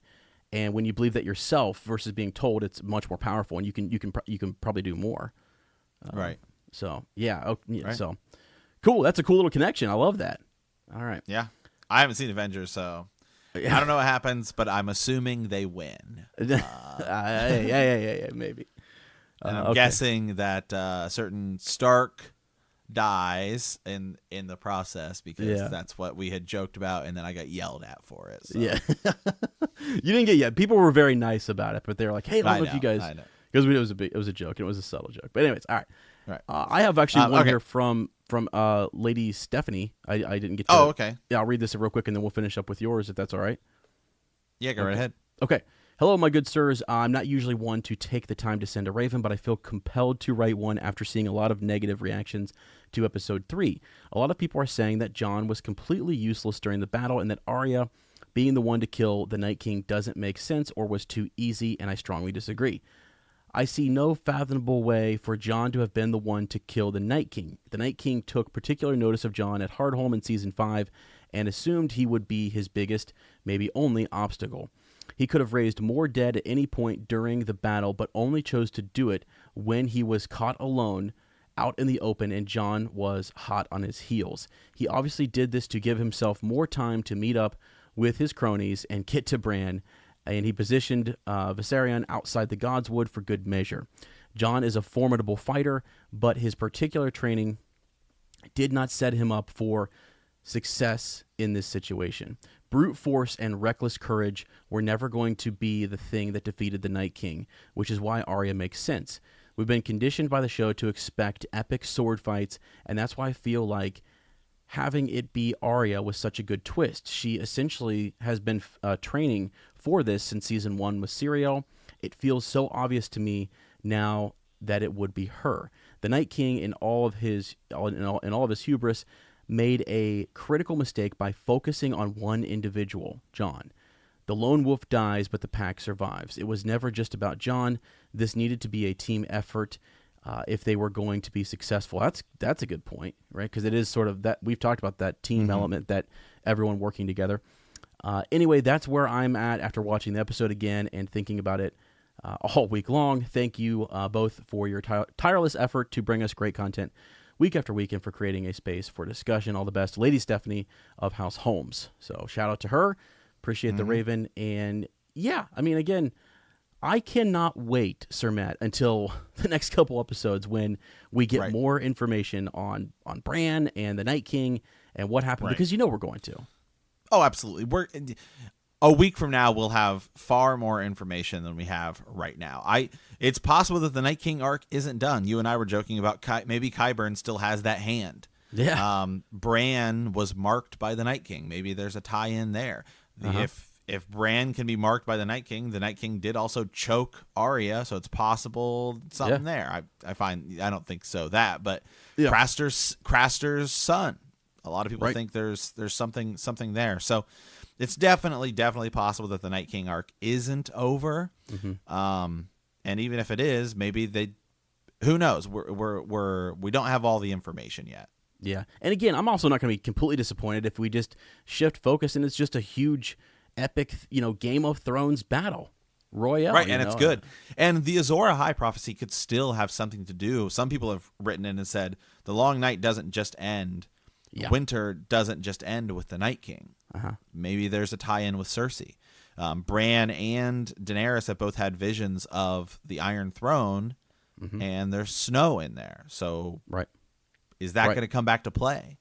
And when you believe that yourself versus being told, it's much more powerful, and you can probably do more. Right. So, yeah. Oh, yeah right. So, cool. That's a cool little connection. I love that. All right. Yeah. I haven't seen Avengers, so I don't know what happens, but I'm assuming they win. Yeah, maybe. And I'm guessing that certain Stark dies in the process, because that's what we had joked about, and then I got yelled at for it. So. Yeah. You didn't get yelled. People were very nice about it, but they were like, hey, I don't know if you guys... Because it was a joke, and it was a subtle joke. But anyways, all right. Right. I have actually one here from Lady Stephanie. I didn't get to... Oh, okay. Yeah, I'll read this real quick, and then we'll finish up with yours, if that's all right. Yeah, go right ahead. Okay. Hello, my good sirs. I'm not usually one to take the time to send a raven, but I feel compelled to write one after seeing a lot of negative reactions to episode 3. A lot of people are saying that Jon was completely useless during the battle, and that Arya being the one to kill the Night King doesn't make sense or was too easy, and I strongly disagree. I see no fathomable way for Jon to have been the one to kill the Night King. The Night King took particular notice of Jon at Hardhome in Season 5 and assumed he would be his biggest, maybe only, obstacle. He could have raised more dead at any point during the battle, but only chose to do it when he was caught alone out in the open and Jon was hot on his heels. He obviously did this to give himself more time to meet up with his cronies and get to Bran, and he positioned Viserion outside the Godswood for good measure. Jon is a formidable fighter, but his particular training did not set him up for success in this situation. Brute force and reckless courage were never going to be the thing that defeated the Night King, which is why Arya makes sense. We've been conditioned by the show to expect epic sword fights, and that's why I feel like having it be Arya was such a good twist. She essentially has been training for this since Season 1 with Syrio. It feels so obvious to me now that it would be her. The Night King, in all of his hubris, made a critical mistake by focusing on one individual, Jon. The lone wolf dies, but the pack survives. It was never just about Jon. This needed to be a team effort if they were going to be successful. That's a good point, right? Because it is sort of that, we've talked about that team element, that everyone working together. Anyway, that's where I'm at after watching the episode again and thinking about it all week long. Thank you both for your tireless effort to bring us great content week after week and for creating a space for discussion. All the best, Lady Stephanie of House Holmes. So shout out to her. Appreciate the Raven. And yeah, I mean, again, I cannot wait, Sir Matt, until the next couple episodes when we get more information on Bran and the Night King and what happened, because we're going to. Oh, absolutely. A week from now, we'll have far more information than we have right now. It's possible that the Night King arc isn't done. You and I were joking about maybe Qyburn still has that hand. Yeah. Bran was marked by the Night King. Maybe there's a tie-in there. If Bran can be marked by the Night King did also choke Arya, so it's possible something there. I don't think so but Craster's son. A lot of people think there's something there. So it's definitely possible that the Night King arc isn't over. And even if it is, maybe who knows? We don't have all the information yet. Yeah. And again, I'm also not going to be completely disappointed if we just shift focus and it's just a huge epic, Game of Thrones battle royale. Right, and it's good. And the Azor Ahai prophecy could still have something to do. Some people have written in and said the long night doesn't just end. Yeah. Winter doesn't just end with the Night King. Maybe there's a tie-in with Cersei. Bran and Daenerys have both had visions of the Iron Throne, and there's snow in there. So is that going to come back to play?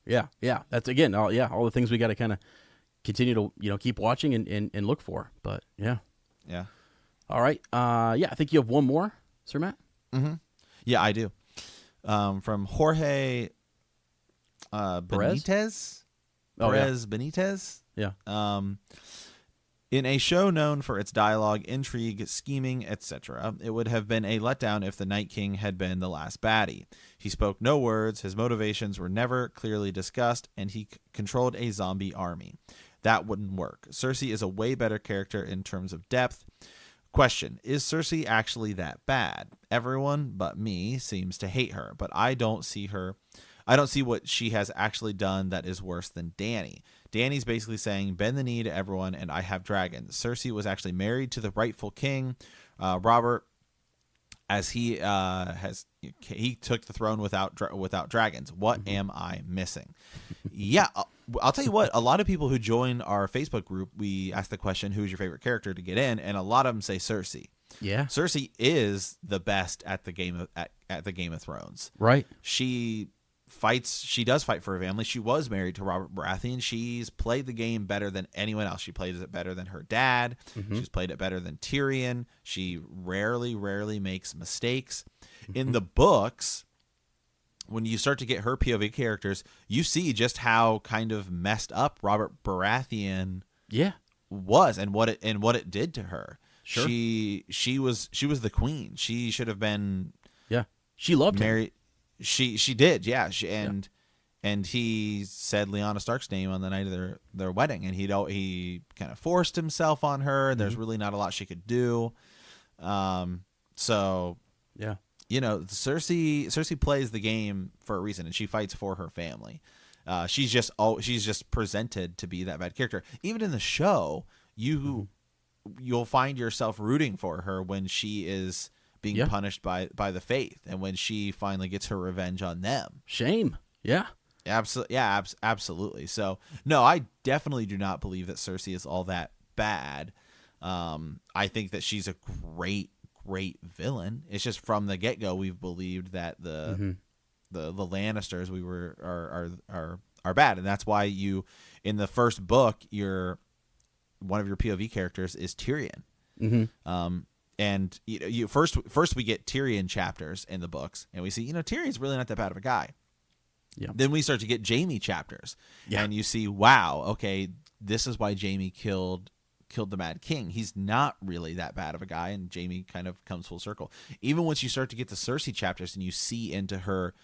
Yeah. That's, again, all the things we got to kind of continue to keep watching and look for. But, yeah. All right. I think you have one more, Sir Matt? Yeah, I do. From Jorge Benitez? Benitez? Yeah. In a show known for its dialogue, intrigue, scheming, etc., it would have been a letdown if the Night King had been the last baddie. He spoke no words, his motivations were never clearly discussed, and he controlled a zombie army. That wouldn't work. Cersei is a way better character in terms of depth. Question, is Cersei actually that bad? Everyone but me seems to hate her, but I don't see what she has actually done that is worse than Dany. Dany's basically saying, bend the knee to everyone and I have dragons. Cersei was actually married to the rightful king, Robert, as he took the throne without dragons. What am I missing? Yeah, I'll tell you what, a lot of people who join our Facebook group, we ask the question, who's your favorite character to get in? And a lot of them say Cersei. Yeah. Cersei is the best at the Game of Thrones. Right. She does fight for her family. She was married to Robert Baratheon. She's played the game better than anyone else. She plays it better than her dad. She's played it better than Tyrion. She rarely makes mistakes. In the books, when you start to get her POV characters, you see just how kind of messed up Robert Baratheon was and what it did to her. Sure. She was the queen. She should have been She loved married. him. She did, yeah. And he said Lyanna Stark's name on the night of their wedding, and he kind of forced himself on her. And there's really not a lot she could do. So yeah, Cersei plays the game for a reason, and she fights for her family. She's just presented to be that bad character. Even in the show, you'll find yourself rooting for her when she is being punished by the Faith, and when she finally gets her revenge on them. Shame. Yeah. Absolutely. Yeah, absolutely. So, no, I definitely do not believe that Cersei is all that bad. I think that she's a great villain. It's just from the get-go we've believed that the Lannisters are bad, and that's why in the first book, one of your POV characters is Tyrion. And you first we get Tyrion chapters in the books, and we see Tyrion's really not that bad of a guy. Yeah. Then we start to get Jaime chapters, and you see, wow, okay, this is why Jaime killed the Mad King. He's not really that bad of a guy, and Jaime kind of comes full circle. Even once you start to get the Cersei chapters, and you see into her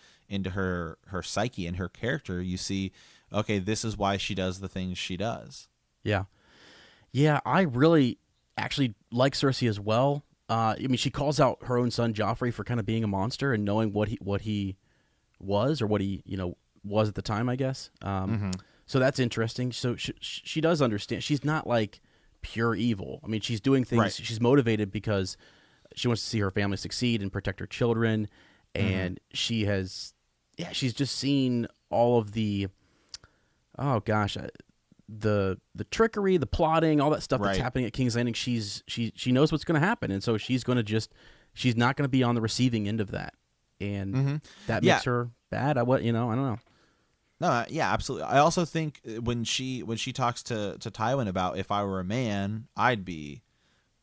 psyche and her character, you see, okay, this is why she does the things she does. Yeah, I really actually like Cersei as well. She calls out her own son Joffrey for kind of being a monster and knowing what he was, or what he was at the time, I guess. So that's interesting. So she does understand. She's not like pure evil. I mean, she's doing things. Right. She's motivated because she wants to see her family succeed and protect her children, and she's just seen all of the the trickery, the plotting, all that stuff that's happening at King's Landing. She knows what's going to happen, and so she's not going to be on the receiving end of that, and that makes her bad. I don't know. No, yeah, absolutely. I also think when she talks to Tywin about, if I were a man, I'd be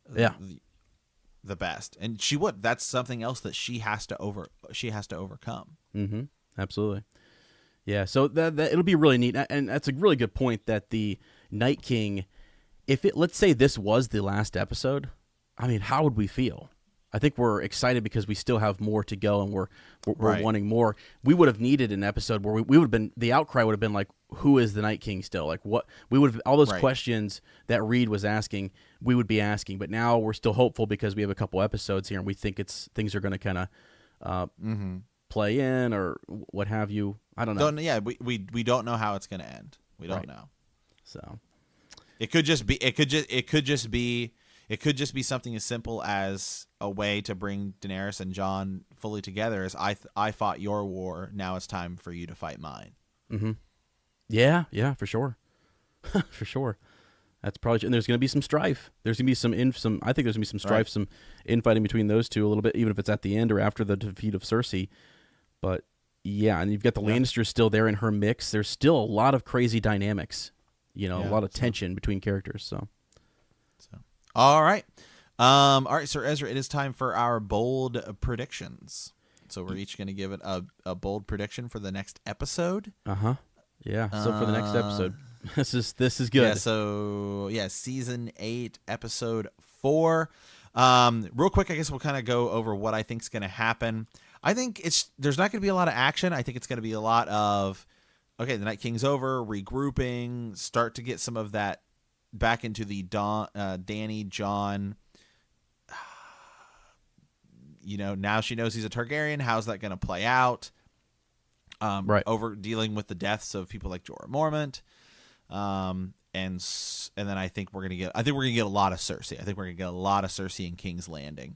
the best, and she would. That's something else that she has to overcome. Absolutely. Yeah, so that it'll be really neat, and that's a really good point. That the Night King, let's say this was the last episode, I mean, how would we feel? I think we're excited because we still have more to go, and we're Right. wanting more. We would have needed an episode where we would have been, the outcry would have been like, who is the Night King still? Like, what we would have, all those Right. questions that Reed was asking, we would be asking. But now we're still hopeful because we have a couple episodes here, and we think things are going to kind of play in or what have you. I don't know. We don't know how it's going to end. We don't Right. know. So It could just be something as simple as a way to bring Daenerys and Jon fully together. As I fought your war, now it's time for you to fight mine. Mm-hmm. Yeah, for sure, for sure. That's probably, and there's going to be some strife. There's going to be some. I think there's going to be some strife, Right. some infighting between those two a little bit, even if it's at the end or after the defeat of Cersei. But yeah, and you've got the Lannisters still there in her mix. There's still a lot of crazy dynamics. A lot of tension between characters. So. All right. All right, Sir Ezra, it is time for our bold predictions. So we're each going to give it a bold prediction for the next episode. Yeah. So for the next episode, this is good. Yeah. So season 8, episode 4. Real quick, I guess we'll kind of go over what I think is going to happen. I think there's not going to be a lot of action. I think it's going to be a lot of, okay, the Night King's over, regrouping, start to get some of that back into the Dany, Jon. Now she knows he's a Targaryen. How's that going to play out? Right. Over dealing with the deaths of people like Jorah Mormont. And then I think we're gonna get a lot of Cersei. I think we're gonna get a lot of Cersei in King's Landing,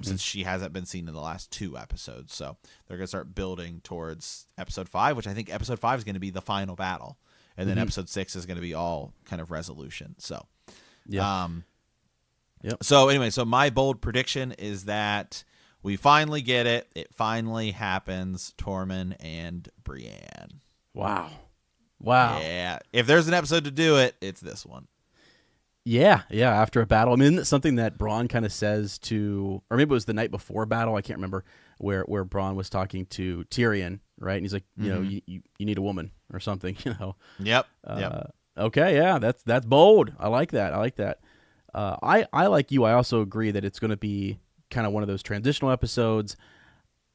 since she hasn't been seen in the last 2 episodes. So they're gonna start building towards episode 5, which I think episode 5 is gonna be the final battle, and then episode 6 is gonna be all kind of resolution. So, Yep. So anyway, so my bold prediction is that we finally get it. It finally happens. Tormund and Brienne. Wow. Yeah. If there's an episode to do it, it's this one. Yeah. After a battle, I mean, isn't it something that Bronn kind of says to, or maybe it was the night before battle, I can't remember, where Bronn was talking to Tyrion, right? And he's like, you need a woman or something, Yep. Okay, yeah, that's bold. I like that. I like you. I also agree that it's going to be kind of one of those transitional episodes.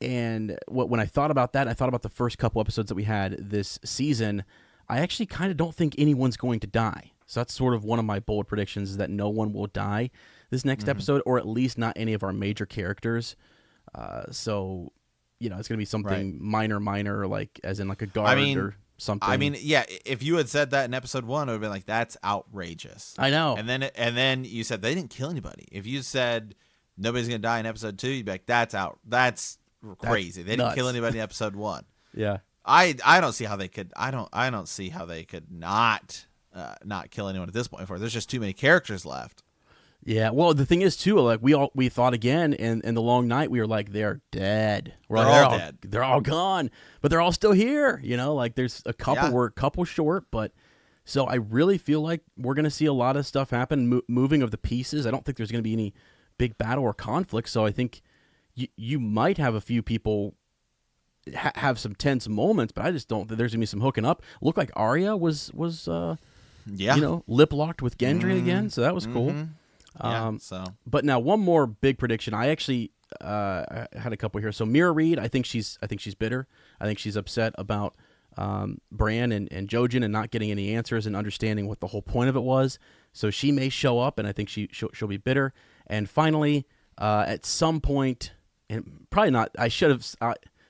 And when I thought about that, I thought about the first couple episodes that we had this season. I actually kind of don't think anyone's going to die. So that's sort of one of my bold predictions, is that no one will die this next episode, or at least not any of our major characters. So, it's going to be something minor, like as in like a guard or something. I mean, yeah, if you had said that in episode 1, it would have been like, that's outrageous. I know. And then you said they didn't kill anybody. If you said nobody's going to die in episode 2, you'd be like, that's crazy. They didn't kill anybody in episode 1. Yeah. I don't see how they could. I don't see how they could not kill anyone at this point. There's just too many characters left. Yeah. Well, the thing is too, like we thought again in the long night, we were like, they're dead. They're all dead. They're all gone, but they're all still here. Like there's a couple. We're a couple short, but so I really feel like we're gonna see a lot of stuff happen, moving of the pieces. I don't think there's gonna be any big battle or conflict. So I think you might have a few people have some tense moments, but I just don't think there's gonna be some hooking up. Looked like Arya was lip locked with Gendry again, so that was cool. But now one more big prediction. I actually I had a couple here. So Mira Reed, I think she's bitter. I think she's upset about Bran and Jojen and not getting any answers and understanding what the whole point of it was. So she may show up, and I think she'll be bitter. And finally, at some point, and probably not, I should have.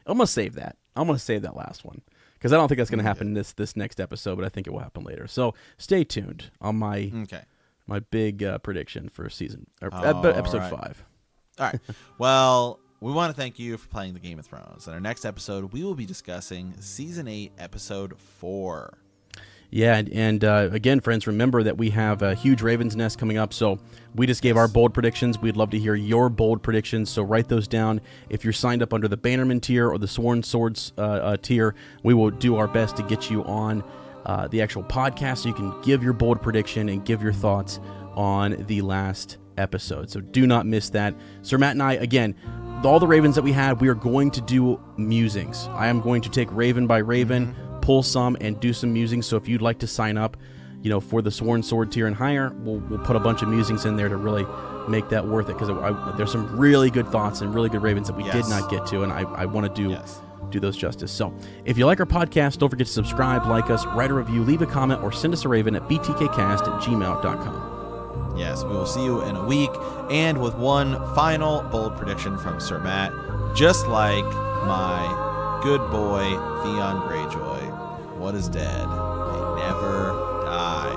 I'm gonna save that. I'm gonna save that last one because I don't think that's gonna happen this next episode, but I think it will happen later. So stay tuned on my big prediction for episode 5. All right. Well, we want to thank you for playing the Game of Thrones. In our next episode, we will be discussing Season 8, Episode 4. Yeah, and again, friends, remember that we have a huge Raven's Nest coming up, so we just gave our bold predictions. We'd love to hear your bold predictions, so write those down. If you're signed up under the Bannerman tier or the Sworn Swords tier, we will do our best to get you on the actual podcast so you can give your bold prediction and give your thoughts on the last episode. So do not miss that. Sir Matt and I, again, all the Ravens that we had, we are going to do musings. I am going to take Raven by Raven, pull some and do some musings. So if you'd like to sign up, for the Sworn Sword tier and higher, we'll put a bunch of musings in there to really make that worth it, because there's some really good thoughts and really good ravens that we did not get to, and I want to do those justice. So if you like our podcast, don't forget to subscribe, like us, write a review, leave a comment, or send us a raven at btkcast@gmail.com. Yes, we will see you in a week, and with one final bold prediction from Sir Matt, just like my good boy Theon Greyjoy, what is dead may never die.